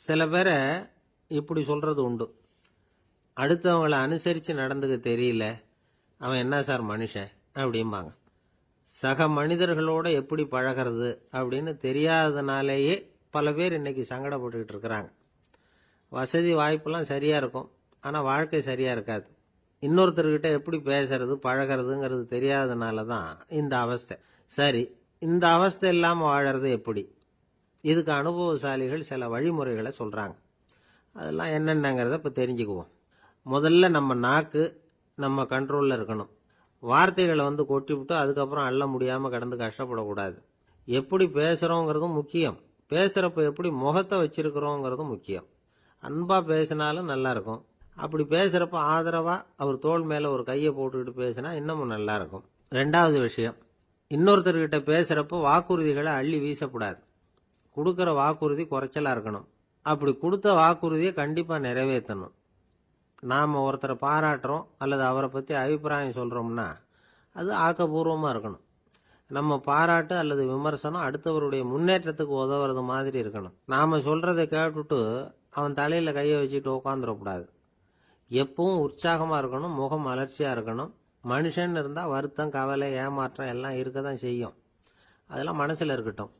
சில பேரை இப்படி சொல்றது உண்டு, அடுத்தவங்களை அனுசரித்து நடந்துக்க தெரியல, அவன் என்ன சார் மனுஷன் அப்படிம்பாங்க. சக மனிதர்களோட எப்படி பழகிறது அப்படின்னு தெரியாததுனாலேயே பல பேர் இன்னைக்கு சங்கடப்பட்டுக்கிட்டு இருக்கிறாங்க. வசதி வாய்ப்பெல்லாம் சரியா இருக்கும், ஆனால் வாழ்க்கை சரியா இருக்காது. இன்னொருத்தர்கிட்ட எப்படி பேசுறது பழகிறதுங்கிறது தெரியாததுனால தான் இந்த அவஸ்தை. சரி, இந்த அவஸ்தை இல்லாமல் வாழறது எப்படி? இதுக்கு அனுபவசாலிகள் சில வழிமுறைகளை சொல்றாங்க. அதெல்லாம் என்னென்னங்கிறத இப்போ தெரிஞ்சுக்குவோம். முதல்ல நம்ம நாக்கு நம்ம கண்ட்ரோலில் இருக்கணும். வார்த்தைகளை கொட்டிவிட்டு அதுக்கப்புறம் அள்ள முடியாமல் கடந்து கஷ்டப்படக்கூடாது. எப்படி பேசுகிறோங்கிறதும் முக்கியம், பேசுகிறப்ப எப்படி முகத்தை வச்சிருக்கிறோங்கிறதும் முக்கியம். அன்பாக பேசினாலும் நல்லா இருக்கும், அப்படி பேசுகிறப்ப ஆதரவாக அவர் தோள் மேலே ஒரு கையை போட்டுக்கிட்டு பேசினா இன்னமும் நல்லா இருக்கும். ரெண்டாவது விஷயம், இன்னொருத்தர்கிட்ட பேசுகிறப்ப வாக்குறுதிகளை அள்ளி வீசக்கூடாது. கொடுக்குற வாக்குறுதி குறைச்சலாக இருக்கணும். அப்படி கொடுத்த வாக்குறுதியை கண்டிப்பாக நிறைவேற்றணும். நாம் ஒருத்தரை பாராட்டுறோம் அல்லது அவரை பற்றி அபிப்பிராயம் சொல்கிறோம்னா அது ஆக்கப்பூர்வமாக இருக்கணும். நம்ம பாராட்டு அல்லது விமர்சனம் அடுத்தவருடைய முன்னேற்றத்துக்கு உதவுறது மாதிரி இருக்கணும். நாம் சொல்கிறத கேட்டுட்டு அவன் தலையில் கையை வச்சுட்டு உட்காந்துடக்கூடாது. எப்பவும் உற்சாகமாக இருக்கணும், முகம் மலர்ச்சியாக இருக்கணும். மனுஷன் இருந்தால் வருத்தம், கவலை, ஏமாற்றம் எல்லாம் இருக்க தான் செய்யும். அதெல்லாம் மனசில் இருக்கட்டும்.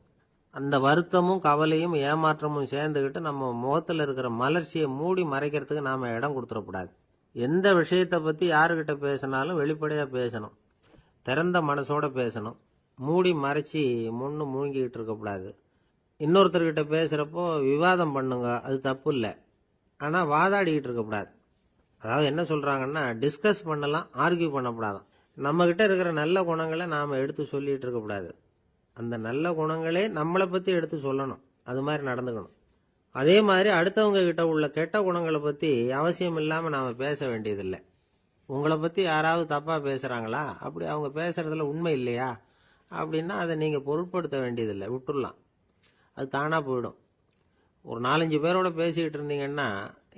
அந்த வருத்தமும் கவலையும் ஏமாற்றமும் சேர்ந்துக்கிட்டு நம்ம முகத்தில் இருக்கிற மலர்ச்சியை மூடி மறைக்கிறதுக்கு நாம் இடம் கொடுத்துடக்கூடாது. எந்த விஷயத்தை பற்றி யாருக்கிட்ட பேசினாலும் வெளிப்படையாக பேசணும், திறந்த மனசோட பேசணும். மூடி மறைச்சி முன்னு மூழ்கிக்கிட்டு இருக்கக்கூடாது. இன்னொருத்தர்கிட்ட பேசுகிறப்போ விவாதம் பண்ணுங்க, அது தப்பு இல்லை, ஆனால் வாதாடிக்கிட்டு இருக்கக்கூடாது. அதாவது என்ன சொல்கிறாங்கன்னா, டிஸ்கஸ் பண்ணலாம், ஆர்கியூ பண்ணக்கூடாதான். நம்மக்கிட்ட இருக்கிற நல்ல குணங்களை நாம் எடுத்து சொல்லிகிட்டு இருக்கக்கூடாது. அந்த நல்ல குணங்களே நம்மளை பற்றி எடுத்து சொல்லணும், அது மாதிரி நடந்துக்கணும். அதே மாதிரி அடுத்தவங்க கிட்ட உள்ள கெட்ட குணங்களை பற்றி அவசியம் இல்லாமல் நாம் பேச வேண்டியதில்லை. உங்களை பற்றி யாராவது தப்பாக பேசுகிறாங்களா, அப்படி அவங்க பேசுகிறதுல உண்மை இல்லையா அப்படின்னா அதை நீங்கள் பொருட்படுத்த வேண்டியதில்லை, விட்டுடலாம், அது தானாக போயிடும். ஒரு 4-5 பேரோட பேசிக்கிட்டு இருந்தீங்கன்னா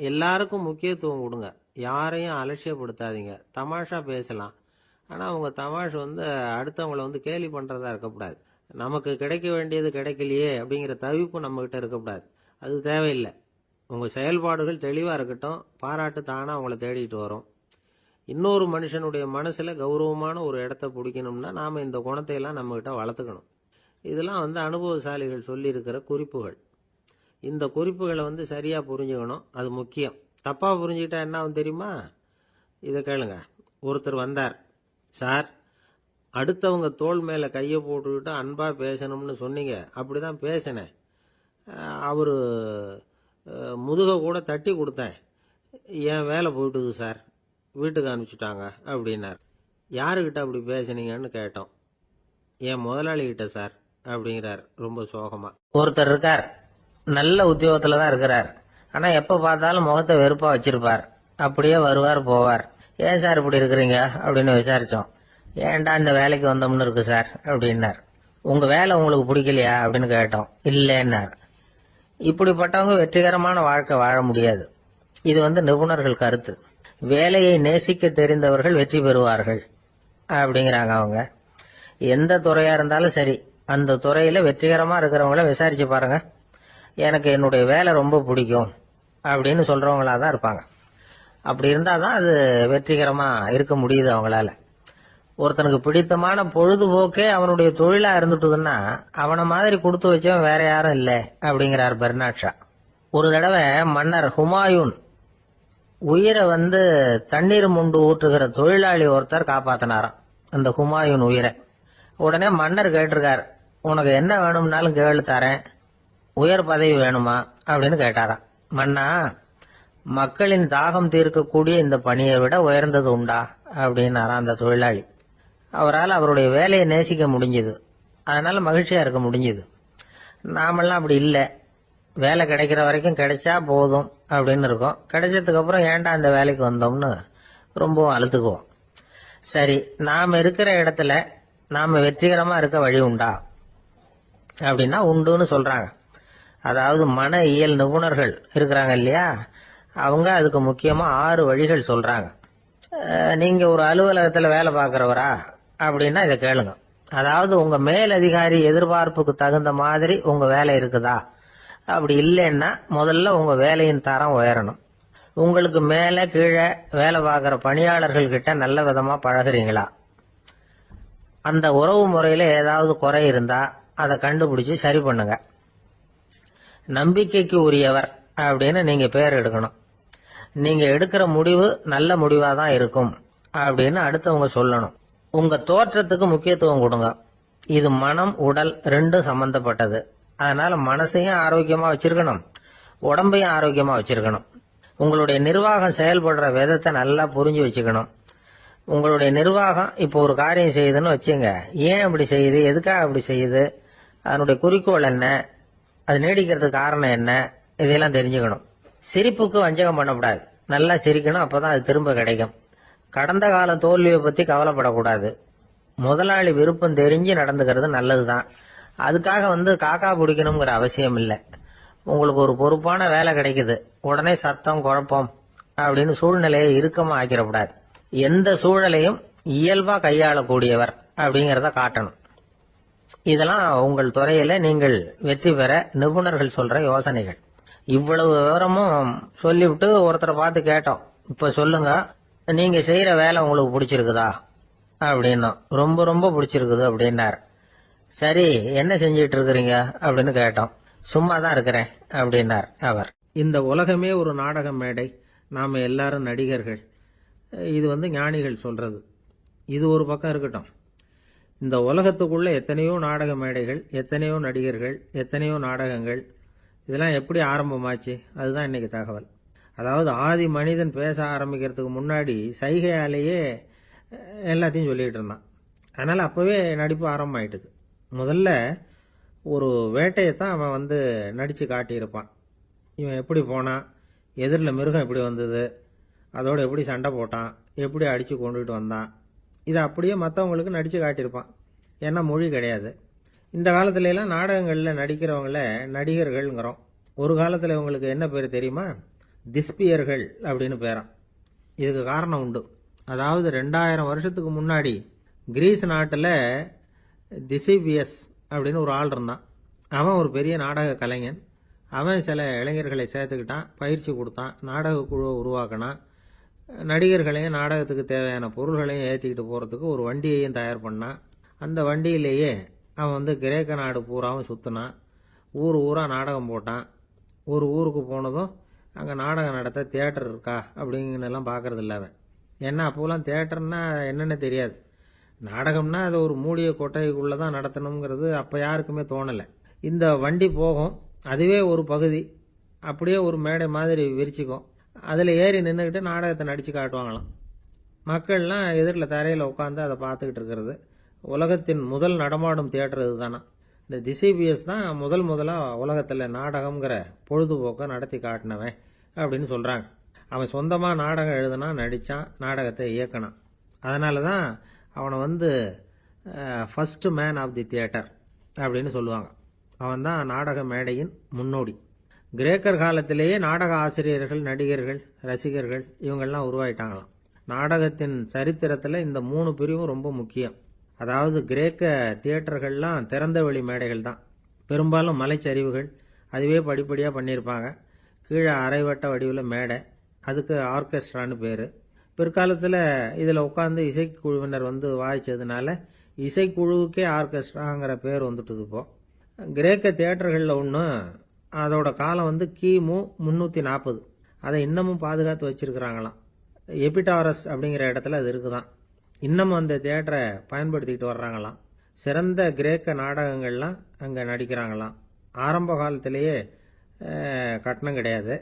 எல்லாருக்கும் முக்கியத்துவம் கொடுங்க, யாரையும் அலட்சியப்படுத்தாதீங்க. தமாஷா பேசலாம், ஆனால் அவங்க தமாஷ் அடுத்தவங்களை கேலி பண்ணுறதா இருக்கக்கூடாது. நமக்கு கிடைக்க வேண்டியது கிடைக்கலையே அப்படிங்கிற தவிப்பு நம்மகிட்ட இருக்கக்கூடாது, அது தேவையில்லை. உங்கள் செயல்பாடுகள் தெளிவாக இருக்கட்டும், பாராட்டு தானாக அவங்கள தேடிட்டு வரும். இன்னொரு மனுஷனுடைய மனசில் கௌரவமான ஒரு இடத்த பிடிக்கணும்னா நாம் இந்த குணத்தையெல்லாம் நம்மகிட்ட வளர்த்துக்கணும். இதெல்லாம் அனுபவசாலிகள் சொல்லியிருக்கிற குறிப்புகள். இந்த குறிப்புகளை சரியாக புரிஞ்சுக்கணும், அது முக்கியம். தப்பாக புரிஞ்சுக்கிட்டா என்ன ஆகும் தெரியுமா? இதை கேளுங்க. ஒருத்தர் வந்தார், சார் அடுத்தவங்க தோள் மேலே கையை போட்டுக்கிட்டு அன்பாக பேசணும்னு சொன்னீங்க, அப்படி தான் பேசினேன். அவர் முதுகை கூட தட்டி கொடுத்தேன், என் வேலை போயிட்டுது சார், வீட்டுக்கு அனுப்பிச்சிட்டாங்க அப்படின்னார். யாருக்கிட்ட அப்படி பேசுனீங்கன்னு கேட்டோம். என் முதலாளிகிட்ட சார் அப்படிங்கிறார் ரொம்ப சோகமா. ஒருத்தர் இருக்கார், நல்ல உத்தியோகத்தில் தான் இருக்கிறார், ஆனால் எப்போ பார்த்தாலும் முகத்தை வெறுப்பாக வச்சிருப்பார். அப்படியே வருவார் போவார். ஏன் சார் இப்படி இருக்கிறீங்க அப்படின்னு விசாரித்தோம். ஏன்டா இந்த வேலைக்கு வந்தோம்னு இருக்கு சார் அப்படின்னார். உங்கள் வேலை உங்களுக்கு பிடிக்கலையா அப்படின்னு கேட்டோம். இல்லைன்னார். இப்படிப்பட்டவங்க வெற்றிகரமான வாழ்க்கை வாழ முடியாது. இது நிபுணர்கள் கருத்து. வேலையை நேசிக்க தெரிந்தவர்கள் வெற்றி பெறுவார்கள் அப்படிங்கிறாங்க அவங்க. எந்த துறையா இருந்தாலும் சரி, அந்த துறையில வெற்றிகரமா இருக்கிறவங்கள விசாரிச்சு பாருங்க. எனக்கு என்னுடைய வேலை ரொம்ப பிடிக்கும் அப்படின்னு சொல்றவங்களா தான் இருப்பாங்க. அப்படி இருந்தாதான் அது வெற்றிகரமா இருக்க முடியுது அவங்களால. ஒருத்தனுக்கு பிடித்தமான பொழுதுபோக்கே அவனுடைய தொழிலா இருந்துட்டுதுன்னா அவனை மாதிரி கொடுத்து வச்சவன் வேற யாரும் இல்லை அப்படிங்கிறார் பெர்னாட் ஷா. ஒரு தடவை மன்னர் ஹுமாயூன் உயிரை தண்ணீர் முண்டு ஊற்றுகிற தொழிலாளி ஒருத்தர் காப்பாத்தினாராம் அந்த ஹுமாயூன் உயிரை. உடனே மன்னர் கேட்டிருக்கார், உனக்கு என்ன வேணும்னாலும் கேளு தரேன், உயர் பதவி வேணுமா அப்படின்னு கேட்டாராம். மன்னா, மக்களின் தாகம் தீர்க்கக்கூடிய இந்த பணியை விட உயர்ந்தது உண்டா அப்படின்னாராம் அந்த தொழிலாளி. அவரால் அவருடைய வேலையை நேசிக்க முடிஞ்சது, அதனால மகிழ்ச்சியா இருக்க முடிஞ்சது. நாமெல்லாம் அப்படி இல்லை, வேலை கிடைக்கிற வரைக்கும் கிடைச்சா போதும் அப்படின்னு இருக்கோம். கிடைச்சதுக்கு அப்புறம் ஏன்டா அந்த வேலைக்கு வந்தோம்னு ரொம்பவும் அழுத்துக்குவோம். சரி, நாம இருக்கிற இடத்துல நாம வெற்றிகரமா இருக்க வழி உண்டா அப்படின்னா உண்டுன்னு சொல்றாங்க. அதாவது மன இயல் நிபுணர்கள் இருக்கிறாங்க இல்லையா, அவங்க அதுக்கு முக்கியமா 6 வழிகள் சொல்றாங்க. நீங்க ஒரு அலுவலகத்துல வேலை பார்க்கிறவரா அப்படின்னா இதை கேளுங்க. அதாவது உங்க மேலதிகாரி எதிர்பார்ப்புக்கு தகுந்த மாதிரி உங்க வேலை இருக்குதா, அப்படி இல்லைன்னா முதல்ல உங்க வேலையின் தரம் உயரணும். உங்களுக்கு மேல கீழே வேலை பார்க்குற பணியாளர்கள் கிட்ட நல்ல விதமா பழகுறீங்களா? அந்த உறவு முறையில ஏதாவது குறை இருந்தா அதை கண்டுபிடிச்சு சரி பண்ணுங்க. நம்பிக்கைக்கு உரியவர் அப்படின்னு நீங்க பேர் எடுக்கணும். நீங்க எடுக்கிற முடிவு நல்ல முடிவா தான் இருக்கும் அப்படின்னு அடுத்தவங்க சொல்லணும். உங்க தோற்றத்துக்கு முக்கியத்துவம் கொடுங்க. இது மனம் உடல் ரெண்டும் சம்பந்தப்பட்டது. அதனால மனசையும் ஆரோக்கியமா வச்சிருக்கணும், உடம்பையும் ஆரோக்கியமா வச்சிருக்கணும். உங்களுடைய நிர்வாகம் செயல்படுற விதத்தை நல்லா புரிஞ்சு வச்சுக்கணும். உங்களுடைய நிர்வாகம் இப்போ ஒரு காரியம் செய்யுதுன்னு வச்சுங்க, ஏன் அப்படி செய்யுது, எதுக்காக அப்படி செய்யுது, அதனுடைய குறிக்கோள் என்ன, அது நீடிக்கிறதுக்கு காரணம் என்ன, இதையெல்லாம் தெரிஞ்சுக்கணும். சிரிப்புக்கு வஞ்சகம் பண்ணக்கூடாது. நல்லா சிரிக்கணும், அப்பதான் அது திரும்ப கிடைக்கும். கடந்த கால தோல்வியை பத்தி கவலைப்படக்கூடாது. முதலாளி விருப்பம் தெரிஞ்சு நடந்துக்கிறது நல்லதுதான். அதுக்காக காக்கா பிடிக்கணுங்கிற அவசியம் இல்லை. உங்களுக்கு ஒரு பொறுப்பான வேலை கிடைக்குது, உடனே சத்தம் குழப்பம் அப்படின்னு சூழ்நிலையை இறுக்கமா ஆக்கிடக்கூடாது. எந்த சூழலையும் இயல்பா கையாளக்கூடியவர் அப்படிங்கறத காட்டணும். இதெல்லாம் உங்கள் துறையில நீங்கள் வெற்றி பெற நிபுணர்கள் சொல்ற யோசனைகள். இவ்வளவு விவரமும் சொல்லிவிட்டு ஒருத்தரை பார்த்து கேட்டோம், இப்ப சொல்லுங்க, நீங்க செய்யற வேலை உங்களுக்கு பிடிச்சிருக்குதா அப்படின்னா. ரொம்ப ரொம்ப பிடிச்சிருக்குது அப்படின்னார். சரி, என்ன செஞ்சிட்டு இருக்கிறீங்க அப்படின்னு கேட்டோம். சும்மா தான் இருக்கிறேன் அப்படின்னார் அவர். இந்த உலகமே ஒரு நாடக மேடை, நாம எல்லாரும் நடிகர்கள். இது ஞானிகள் சொல்றது. இது ஒரு பக்கம் இருக்கட்டும். இந்த உலகத்துக்குள்ள எத்தனையோ நாடக மேடைகள், எத்தனையோ நடிகர்கள், எத்தனையோ நாடகங்கள், இதெல்லாம் எப்படி ஆரம்பமாச்சு, அதுதான் இன்னைக்கு தகவல். அதாவது ஆதி மனிதன் பேச ஆரம்பிக்கிறதுக்கு முன்னாடி சைகையாலேயே எல்லாத்தையும் சொல்லிட்டு இருந்தான். அதனால அப்பவே நடிப்பு ஆரம்பமாயிட்டுது. முதல்ல ஒரு வேட்டையத்தான் அவன் நடிச்சு காட்டியிருப்பான். இவன் எப்படி போனான், எதிரில் மிருகம் எப்படி வந்தது, அதோட எப்படி சண்டை போட்டான், எப்படி அடிச்சு கொண்டுகிட்டு வந்தான், இதை அப்படியே மற்றவங்களுக்கு நடிச்சு காட்டியிருப்பான். ஏன்னா மொழி கிடையாது. இந்த காலத்துல எல்லாம் நாடகங்களில் நடிக்கிறவங்கள நடிகர்கள்ங்கிறோம். ஒரு காலத்தில் இவங்களுக்கு என்ன பேர் தெரியுமா? திஸ்பியர்கள் அப்படின்னு பேராம். இதுக்கு காரணம் உண்டு. அதாவது 2000 வருஷத்துக்கு முன்னாடி கிரீஸ் நாட்டில் திசிபியஸ் அப்படின்னு ஒரு ஆள் இருந்தான். அவன் ஒரு பெரிய நாடக கலைஞன். அவன் சில இளைஞர்களை சேர்த்துக்கிட்டான், பயிற்சி கொடுத்தான், நாடக குழுவை உருவாக்கினான். நடிகர்களையும் நாடகத்துக்கு தேவையான பொருள்களையும் ஏற்றிக்கிட்டு போகிறதுக்கு ஒரு வண்டியையும் தயார் பண்ணான். அந்த வண்டியிலேயே அவன் கிரேக்க நாடு பூராவும் சுற்றினான். ஊர் ஊராக நாடகம் போட்டான். ஒரு ஊருக்கு போனதும் அங்கே நாடகம் நடத்த தியேட்டர் இருக்கா அப்படிங்கலாம் பார்க்கறது இல்லை அவன். ஏன்னா அப்போலாம் தியேட்டர்னா என்னென்ன தெரியாது. நாடகம்னா அது ஒரு மூடிய கொட்டைக்குள்ளே தான் நடத்தணுங்கிறது அப்போ யாருக்குமே தோணலை. இந்த வண்டி போகும், அதுவே ஒரு பகுதி அப்படியே ஒரு மேடை மாதிரி விரிச்சிக்கும். அதில் ஏறி நின்றுக்கிட்டு நாடகத்தை நடித்து காட்டுவாங்களாம். மக்கள்லாம் எதிரில் தரையில் உட்காந்து அதை பார்த்துக்கிட்டு இருக்கிறது. உலகத்தின் முதல் நடமாடும் தியேட்டர் இதுதானா. இந்த திசிபியஸ் தான் முதலாக உலகத்தில் நாடகம்ங்கிற பொழுதுபோக்கை நடத்தி காட்டினவன் அப்படின்னு சொல்கிறாங்க. அவன் சொந்தமாக நாடகம் எழுதுனான், நடித்தான், நாடகத்தை இயக்கினான். அதனால தான் அவனை first man of the theatre அப்படின்னு சொல்லுவாங்க. அவன் தான் நாடக மேடையின் முன்னோடி. கிரேக்கர் காலத்திலேயே நாடக ஆசிரியர்கள், நடிகர்கள், ரசிகர்கள் இவங்கெல்லாம் உருவாயிட்டாங்களாம். நாடகத்தின் சரித்திரத்தில் இந்த 3 பிரிவும் ரொம்ப முக்கியம். அதாவது கிரேக்க தியேட்டர்கள்லாம் திறந்த வெளி மேடைகள் தான். பெரும்பாலும் மலைச்சரிவுகள், அதுவே படிப்படியாக பண்ணியிருப்பாங்க. கீழே அரைவட்ட வடிவில் மேடை, அதுக்கு ஆர்கெஸ்ட்ரான்னு பேர். பிற்காலத்தில் இதில் உட்காந்து இசைக்குழுவினர் வாய்ச்சதுனால இசைக்குழுவுக்கே ஆர்கெஸ்ட்ராங்கிற பேர் வந்துட்டுது. இப்போ கிரேக்க தியேட்டர்களில் ஒன்று, அதோட காலம் கிமு 340. அதை இன்னமும் பாதுகாத்து வச்சிருக்கிறாங்களாம். எபிடாரஸ் அப்படிங்கிற இடத்துல அது இருக்குதான். இன்னமும் அந்த தியேட்டரை பயன்படுத்திக்கிட்டு வர்றாங்களாம். சிறந்த கிரேக்க நாடகங்கள்லாம் அங்கே நடிக்கிறாங்களாம். ஆரம்ப காலத்திலேயே கட்டணம் கிடையாது.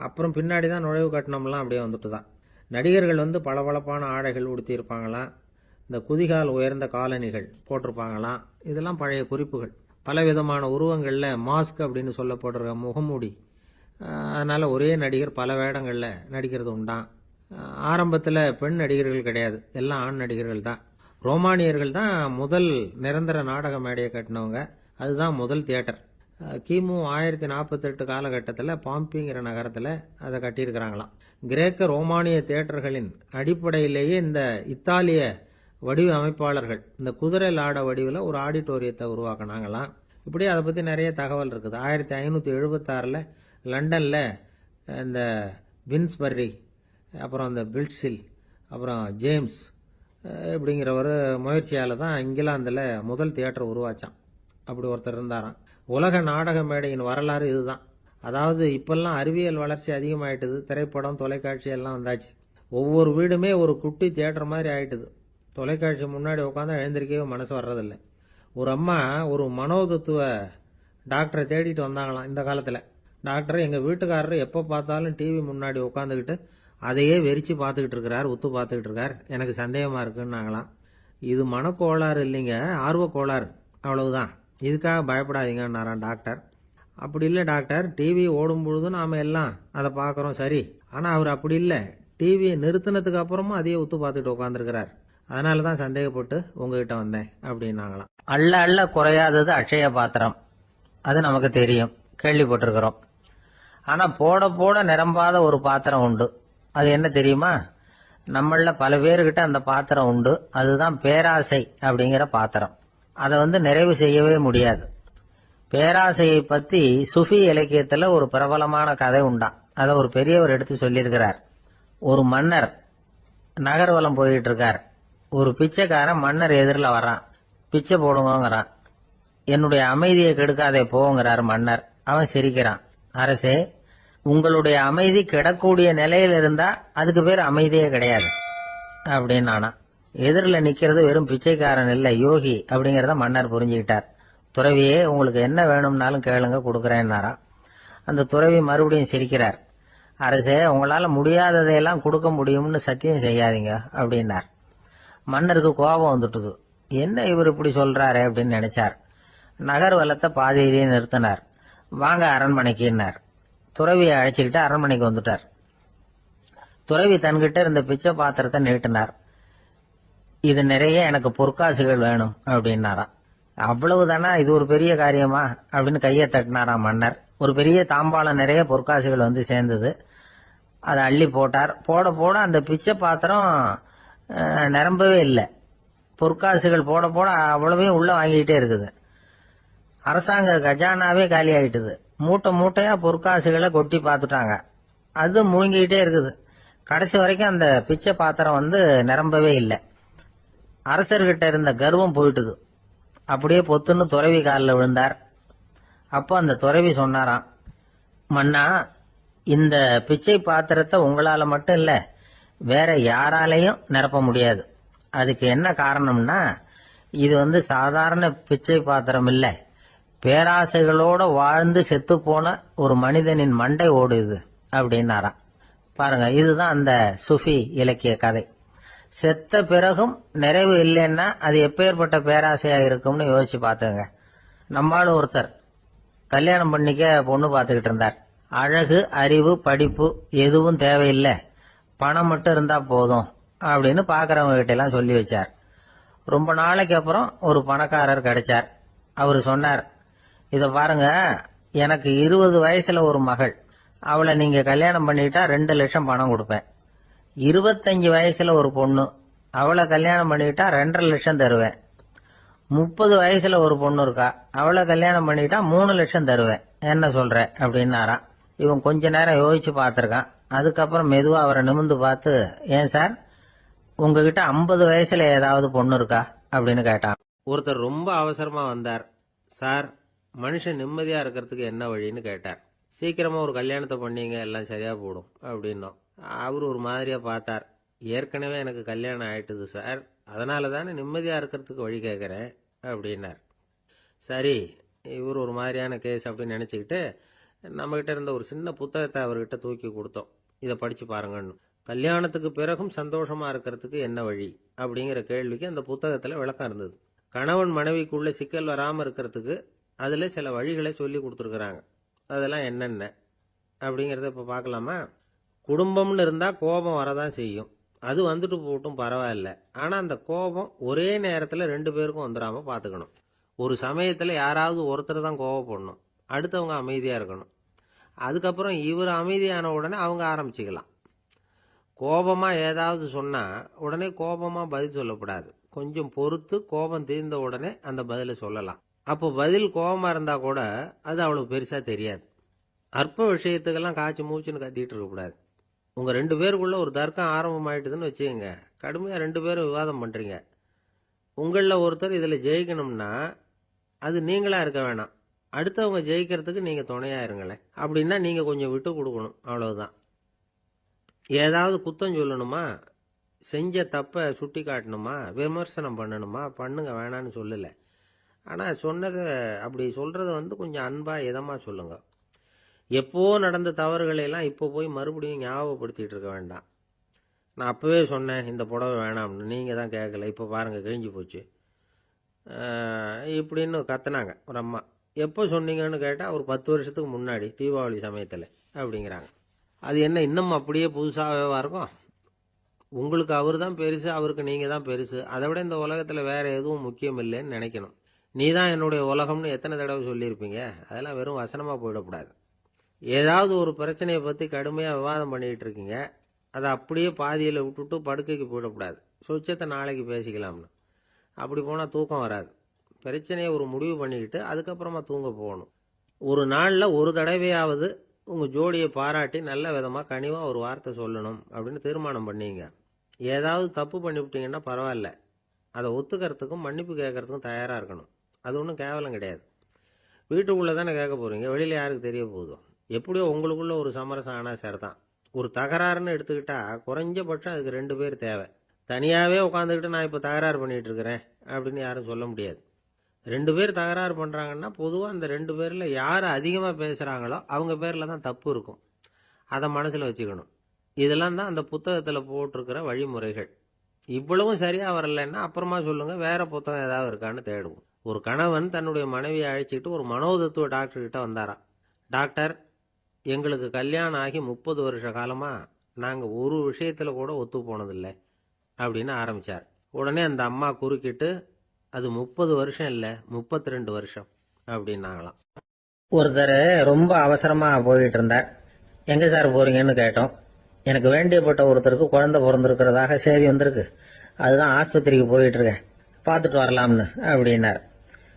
அப்புறம் பின்னாடி தான் நுழைவு கட்டணம்லாம் அப்படியே வந்துட்டு தான். நடிகர்கள் பளபளப்பான ஆடைகள் உடுத்தியிருப்பாங்களாம். இந்த குதிகால் உயர்ந்த காலணிகள் போட்டிருப்பாங்களாம். இதெல்லாம் பழைய குறிப்புகள். பலவிதமான உருவங்களில் மாஸ்க் அப்படின்னு சொல்லப்படுற முகமூடி. அதனால ஒரே நடிகர் பல வேடங்களில் நடிக்கிறது உண்டான். ஆரம்பத்தில் பெண் நடிகர்கள் கிடையாது, எல்லாம் ஆண் நடிகர்கள் தான். ரோமானியர்கள் தான் முதல் நிரந்தர நாடக மேடையை கட்டினவங்க. அதுதான் முதல் தியேட்டர். கிமு 1048 காலகட்டத்தில் பாம்பிங்கிற நகரத்தில் அதை கட்டியிருக்கிறாங்களாம். கிரேக்க ரோமானிய தியேட்டர்களின் அடிப்படையிலேயே இந்த இத்தாலிய வடிவ அமைப்பாளர்கள் இந்த குதிரை லாட வடிவில் ஒரு ஆடிட்டோரியத்தை உருவாக்கினாங்களாம். இப்படி அதை பற்றி நிறைய தகவல் இருக்குது. 1576 லண்டனில் இந்த வின்ஸ்பர்ரி, அப்புறம் இந்த பில்ட்ஸில், அப்புறம் ஜேம்ஸ் இப்படிங்கிற ஒரு முயற்சியால் தான் இங்கிலாந்தில் முதல் தியேட்டர் உருவாச்சான். அப்படி ஒருத்தர் இருந்தாராம். உலக நாடக மேடையின் வரலாறு இதுதான். அதாவது இப்பெல்லாம் அறிவியல் வளர்ச்சி அதிகமாயிட்டுது, திரைப்படம் தொலைக்காட்சி எல்லாம் வந்தாச்சு. ஒவ்வொரு வீடுமே ஒரு குட்டி தியேட்டர் மாதிரி ஆயிட்டுது. தொலைக்காட்சி முன்னாடி உட்காந்து எழுந்திருக்கவே மனசு வர்றதில்லை. ஒரு அம்மா ஒரு மனோதத்துவ டாக்டரை தேடிட்டு வந்தாங்களாம் இந்த காலத்தில். டாக்டர், எங்கள் வீட்டுக்காரர் எப்போ பார்த்தாலும் டிவி முன்னாடி உட்காந்துக்கிட்டு அதையே வெறிச்சு பார்த்துக்கிட்டு இருக்கிறார், உத்து பார்த்துக்கிட்டு இருக்கார், எனக்கு சந்தேகமாக இருக்குன்னாங்களாம். இது மனக்கோளாறு இல்லைங்க, ஆர்வ கோளாறு, அவ்வளவுதான், இதுக்காக பயப்படாதீங்கன்னாராம் டாக்டர். அப்படி இல்லை டாக்டர், டிவி ஓடும் பொழுது நாம் எல்லாம் அதை பார்க்குறோம் சரி, ஆனால் அவர் அப்படி இல்லை, டிவியை நிறுத்தினதுக்கு அப்புறமும் அதையே உத்து பார்த்துட்டு உட்காந்துருக்கிறார், அதனால தான் சந்தேகப்பட்டு உங்ககிட்ட வந்தேன் அப்படின்னாங்களாம். அள்ள அள்ள குறையாதது அட்சய பாத்திரம், அது நமக்கு தெரியும், கேள்விப்பட்டிருக்கிறோம். ஆனா போட போட நிரம்பாத ஒரு பாத்திரம் உண்டு. அது என்ன தெரியுமா? நம்மள பல பேர்கிட்ட அந்த பாத்திரம் உண்டு. அதுதான் பேராசை அப்படிங்கிற பாத்திரம். அதை நிறைவு செய்யவே முடியாது. பேராசையை பத்தி சுஃபி இலக்கியத்துல ஒரு பிரபலமான கதை உண்டாம். அதை ஒரு பெரியவர் எடுத்து சொல்லியிருக்கிறார். ஒரு மன்னர் நகர்வலம் போயிட்டு இருக்கார். ஒரு பிச்சைக்காரன் மன்னர் எதிரில் வர்றான். பிச்சை போடுங்கிறான். என்னுடைய அமைதியை கெடுக்காதே போங்கிறார் மன்னர். அவன் சிரிக்கிறான். அரசே, உங்களுடைய அமைதி கெடக்கூடிய நிலையில இருந்தா அதுக்கு பேர் அமைதியே கிடையாது அப்படின்னு ஆனா. எதிரில் நிக்கிறது வெறும் பிச்சைக்காரன் இல்ல, யோகி அப்படிங்கறத மன்னர் புரிஞ்சுக்கிட்டார். துறவியே, உங்களுக்கு என்ன வேணும்னாலும் கேளுங்க, கொடுக்கறேன்னாராம். அந்த துறவி மறுபடியும் சிரிக்கிறார். அரசே, உங்களால முடியாததையெல்லாம் கொடுக்க முடியும்னு சத்தியம் செய்யாதீங்க அப்படின்னார். மன்னருக்கு கோபம் வந்துட்டுது. என்ன இவர் இப்படி சொல்றாரு அப்படின்னு நினைச்சார். நகர்வலத்தை பாதியிலேயே நிறுத்தினார். வாங்க அரண்மனைக்குன்னார். துறவியை அழைச்சிக்கிட்டு அரண்மனைக்கு வந்துட்டார். துறவி தன்கிட்ட இருந்த பிச்சை பாத்திரத்தை நீட்டினார். இது நிறைய எனக்கு பொற்காசுகள் வேணும் அப்படின்னாராம். அவ்வளவுதானா, இது ஒரு பெரிய காரியமா அப்படின்னு கையை தட்டினாராம் மன்னர். ஒரு பெரிய தாம்பாளம் நிறைய பொற்காசுகள் சேர்ந்தது. அதை அள்ளி போட்டார். போட போட அந்த பிச்சை பாத்திரம் நிரம்பவே இல்லை. பொற்காசுகள் போட போட அவ்வளவையும் உள்ள வாங்கிக்கிட்டே இருக்குது. அரசாங்க கஜானாவே காலி ஆயிட்டுது. மூட்டை மூட்டையா பொற்காசுகளை கொட்டி பார்த்துட்டாங்க. அது முழுங்கிக்கிட்டே இருக்குது. கடைசி வரைக்கும் அந்த பிச்சை பாத்திரம் நிரம்பவே இல்லை. அரசர்கிட்ட இருந்த கர்வம் போயிட்டுது. அப்படியே பொத்துன்னு துறவி காலில் விழுந்தார். அப்போ அந்த துறவி சொன்னாராம், மன்னா, இந்த பிச்சை பாத்திரத்தை உங்களால மட்டும் இல்ல, வேற யாராலையும் நிரப்ப முடியாது. அதுக்கு என்ன காரணம்னா, இது சாதாரண பிச்சை பாத்திரம் இல்ல, பேராசைகளோட வாழ்ந்து செத்து போன ஒரு மனிதனின் மண்டை ஓடுது அப்படின்னாராம். பாருங்க, இதுதான் அந்த சுஃபி இலக்கிய கதை. செத்த பிறகும் நிறைவு இல்லைன்னா அது எப்பேற்பட்ட பேராசையா இருக்கும்னு யோசிச்சு பார்த்துங்க. நம்மால் ஒருத்தர் கல்யாணம் பண்ணிக்க பொண்ணு பார்த்துக்கிட்டு இருந்தார். அழகு, அறிவு, படிப்பு எதுவும் தேவையில்லை, பணம் மட்டும் இருந்தா போதும் அப்படின்னு பாக்குறவங்க கிட்ட எல்லாம் சொல்லி வச்சார். ரொம்ப நாளைக்கு அப்புறம் ஒரு பணக்காரர் கிடைச்சார். அவரு சொன்னார், இத பாருங்க, எனக்கு 20 வயசுல ஒரு மகள், அவளை நீங்க கல்யாணம் பண்ணிட்டா 2 லட்சம் பணம் கொடுப்பேன். 25 வயசுல ஒரு பொண்ணு, அவளை கல்யாணம் பண்ணிட்டா 2.5 லட்சம் தருவேன். 30 வயசுல ஒரு பொண்ணு இருக்கா, அவளை கல்யாணம் பண்ணிட்டா 3 லட்சம் தருவேன். என்ன சொல்ற அப்படின்னாராம். இவன் கொஞ்ச நேரம் யோசிச்சு பார்த்திருக்கான். அதுக்கப்புறம் மெதுவா அவரை நிமிர்ந்து பார்த்து, ஏன் சார், உங்ககிட்ட 50 வயசுல ஏதாவது பொண்ணு இருக்கா அப்படின்னு கேட்டான். ஒருத்தர் ரொம்ப அவசரமா வந்தார். சார், மனுஷன் நிம்மதியா இருக்கிறதுக்கு என்ன வழின்னு கேட்டார். சீக்கிரமா ஒரு கல்யாணத்தை பண்ணீங்க, எல்லாம் சரியா போடும் அப்படின்னோம். அவர் ஒரு மாதிரியா பார்த்தார். ஏற்கனவே எனக்கு கல்யாணம் ஆயிட்டுது சார், அதனால தானே நிம்மதியா இருக்கிறதுக்கு வழி கேட்கறேன் அப்படின்னார். சரி, இவர் ஒரு மாதிரியான கேஸ் அப்படின்னு நினைச்சுக்கிட்டு நம்மகிட்ட இருந்த ஒரு சின்ன புத்தகத்தை அவர்கிட்ட தூக்கி கொடுத்தோம். இதை படிச்சு பாருங்கன்னு. கல்யாணத்துக்கு பிறகும் சந்தோஷமா இருக்கிறதுக்கு என்ன வழி அப்படிங்கிற கேள்விக்கு அந்த புத்தகத்துல விளக்கம் இருந்தது. கணவன் மனைவிக்குள்ள சிக்கல் வராம இருக்கிறதுக்கு அதுல சில வழிகளை சொல்லி கொடுத்துருக்குறாங்க. அதெல்லாம் என்னென்ன அப்படிங்கறத இப்ப பார்க்கலாமா? குடும்பம்னு இருந்தா கோபம் வரதான் செய்யும். அது வந்துட்டு போட்டும் பரவாயில்ல. ஆனா அந்த கோபம் ஒரே நேரத்துல 2 பேருக்கும் வந்துடாம பாத்துக்கணும். ஒரு சமயத்துல யாராவது ஒருத்தர் தான் கோபப்படணும், அடுத்தவங்க அமைதியா இருக்கணும். அதுக்கப்புறம் இவர் அமைதியான உடனே அவங்க ஆரம்பிச்சுக்கலாம். கோபமா ஏதாவது சொன்னா உடனே கோபமா பதில் சொல்லக்கூடாது. கொஞ்சம் பொறுத்து கோபம் தீர்ந்த உடனே அந்த பதிலை சொல்லலாம். அப்போ பதில் கோபமா இருந்தா கூட அது அவ்வளவு பெருசா தெரியாது. அற்ப விஷயத்துக்கெல்லாம் காய்ச்சி மூச்சுன்னு கத்திட்டு இருக்கக்கூடாது. உங்க 2 பேருக்குள்ள ஒரு தர்க்கம் ஆரம்பமாயிட்டுதுன்னு வச்சுக்கோங்க, கடுமையா 2 பேரும் விவாதம் பண்றீங்க. உங்கள ஒருத்தர் இதுல ஜெயிக்கணும்னா அது நீங்களா இருக்க வேணாம், அடுத்தவங்க ஜெயிக்கிறதுக்கு நீங்க துணையா இருங்களேன். அப்படின்னா நீங்க கொஞ்சம் விட்டு கொடுக்கணும், அவ்வளவுதான். ஏதாவது குத்தம் சொல்லணுமா, செஞ்ச தப்ப சுட்டி காட்டணுமா, விமர்சனம் பண்ணணுமா, பண்ணுங்க, வேணான்னு சொல்லல. ஆனா சொன்னதை அப்படி சொல்றத கொஞ்சம் அன்பா இதமா சொல்லுங்க. எப்போ நடந்த தவறுகளை எல்லாம் இப்போ போய் மறுபடியும் ஞாபகப்படுத்திட்டு இருக்க வேண்டாம். நான் அப்பவே சொன்னேன் இந்த புடவை வேணாம்னு, நீங்க தான் கேட்கல, இப்போ பாருங்க கிழிஞ்சு போச்சு இப்படின்னு கத்துனாங்க ஒரு அம்மா. எப்போ சொன்னீங்கன்னு கேட்டால் ஒரு 10 வருஷத்துக்கு முன்னாடி தீபாவளி சமயத்தில் அப்படிங்கிறாங்க. அது என்ன இன்னும் அப்படியே புதுசாகவே இருக்கும்? உங்களுக்கு அவர் தான் பெருசு, அவருக்கு நீங்கள் தான் பெருசு. அதை விட இந்த உலகத்தில் வேற எதுவும் முக்கியம் இல்லைன்னு நினைக்கணும். நீ தான் என்னுடைய உலகம்னு எத்தனை தடவை சொல்லியிருப்பீங்க? அதெல்லாம் வெறும் வசனமாக போயிடக்கூடாது. ஏதாவது ஒரு பிரச்சனையை பற்றி கடுமையாக விவாதம் பண்ணிகிட்டு இருக்கீங்க, அதை அப்படியே பாதியில் விட்டுட்டு படுக்கைக்கு போயிடக்கூடாது. சொச்சத்தை நாளைக்கு பேசிக்கலாம்னு. அப்படி போனால் தூக்கம் வராது. பிரச்சனையை ஒரு முடிவு பண்ணிக்கிட்டு அதுக்கப்புறமா தூங்க போகணும். ஒரு நாளில் ஒரு தடவையாவது உங்கள் ஜோடியை பாராட்டி நல்ல விதமாக கனிவாக ஒரு வார்த்தை சொல்லணும் அப்படின்னு தீர்மானம் பண்ணீங்க. ஏதாவது தப்பு பண்ணிவிட்டீங்கன்னா பரவாயில்ல, அதை ஒத்துக்கிறதுக்கும் மன்னிப்பு கேட்கறதுக்கும் தயாராக இருக்கணும். அது ஒன்றும் கேவலம் கிடையாது. வீட்டுக்குள்ளே தானே கேட்க போகிறீங்க, வெளியில் யாருக்கு தெரிய போகுதோ? எப்படியோ உங்களுக்குள்ள ஒரு சமரசம் ஆனால் சரிதான். ஒரு தகராறுன்னு எடுத்துக்கிட்டா குறைஞ்சபட்சம் அதுக்கு 2 பேர் தேவை. தனியாகவே உட்காந்துக்கிட்டு நான் இப்போ தகராறு பண்ணிகிட்டு இருக்கிறேன் அப்படின்னு யாரும் சொல்ல முடியாது. 2 பேர் தகராறு பண்ணுறாங்கன்னா பொதுவாக அந்த 2 பேரில் யார் அதிகமாக பேசுகிறாங்களோ அவங்க பேரில் தான் தப்பு இருக்கும். அதை மனசில் வச்சுக்கணும். இதெல்லாம் தான் அந்த புத்தகத்தில் போட்டிருக்கிற வழிமுறைகள். இவ்வளவும் சரியாக வரலைன்னா அப்புறமா சொல்லுங்கள், வேற புத்தகம் ஏதாவது இருக்கான்னு தேடுவோம். ஒரு கணவன் தன்னுடைய மனைவியை அழைச்சிட்டு ஒரு மனோதத்துவ டாக்டர்கிட்ட வந்தாராம். டாக்டர், எங்களுக்கு கல்யாணம் ஆகி 30 வருஷ காலமாக நாங்கள் ஒரு விஷயத்தில் கூட ஒத்து போனதில்லை அப்படின்னு ஆரம்பித்தார். உடனே அந்த அம்மா குறுக்கிட்டு, அது 30 வருஷம் இல்லை 32 வருஷம் அப்படின்னாங்களாம். ஒருத்தர் ரொம்ப அவசரமா போயிட்டு இருந்தார். எங்க சார் போறீங்கன்னு கேட்டோம். எனக்கு வேண்டியப்பட்ட ஒருத்தருக்கு குழந்தை பிறந்திருக்கிறதாக செய்தி வந்திருக்கு, அதுதான் ஆஸ்பத்திரிக்கு போயிட்டு இருக்கேன், பார்த்துட்டு வரலாம்னு அப்படின்னார்.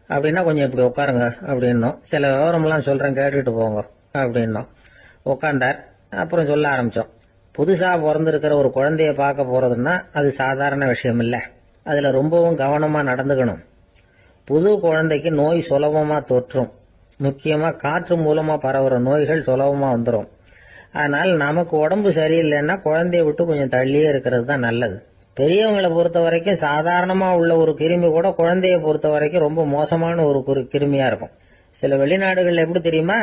அப்படின்னா கொஞ்சம் இப்படி உட்காருங்க அப்படின்னோம். சில விவரம்லாம் சொல்றேன் கேட்டுட்டு போங்க அப்படின்னோம். உட்காந்தார். அப்புறம் சொல்ல ஆரம்பிச்சோம். புதுசா பிறந்திருக்கிற ஒரு குழந்தைய பார்க்க போறதுன்னா அது சாதாரண விஷயம் இல்லை, அதுல ரொம்பவும் கவனமா நடந்துக்கணும். புது குழந்தைக்கு நோய் சுலபமா தொற்றும். முக்கியமா காற்று மூலமா பரவுற நோய்கள் சுலபமா வந்துடும். அதனால நமக்கு உடம்பு சரியில்லைன்னா குழந்தைய விட்டு கொஞ்சம் தள்ளியே இருக்கிறது தான் நல்லது. பெரியவங்களை பொறுத்த வரைக்கும் சாதாரணமா உள்ள ஒரு கிருமி கூட குழந்தைய பொறுத்த வரைக்கும் ரொம்ப மோசமான ஒரு கிருமியா இருக்கும். சில வெளிநாடுகள்ல எப்படி தெரியுமா,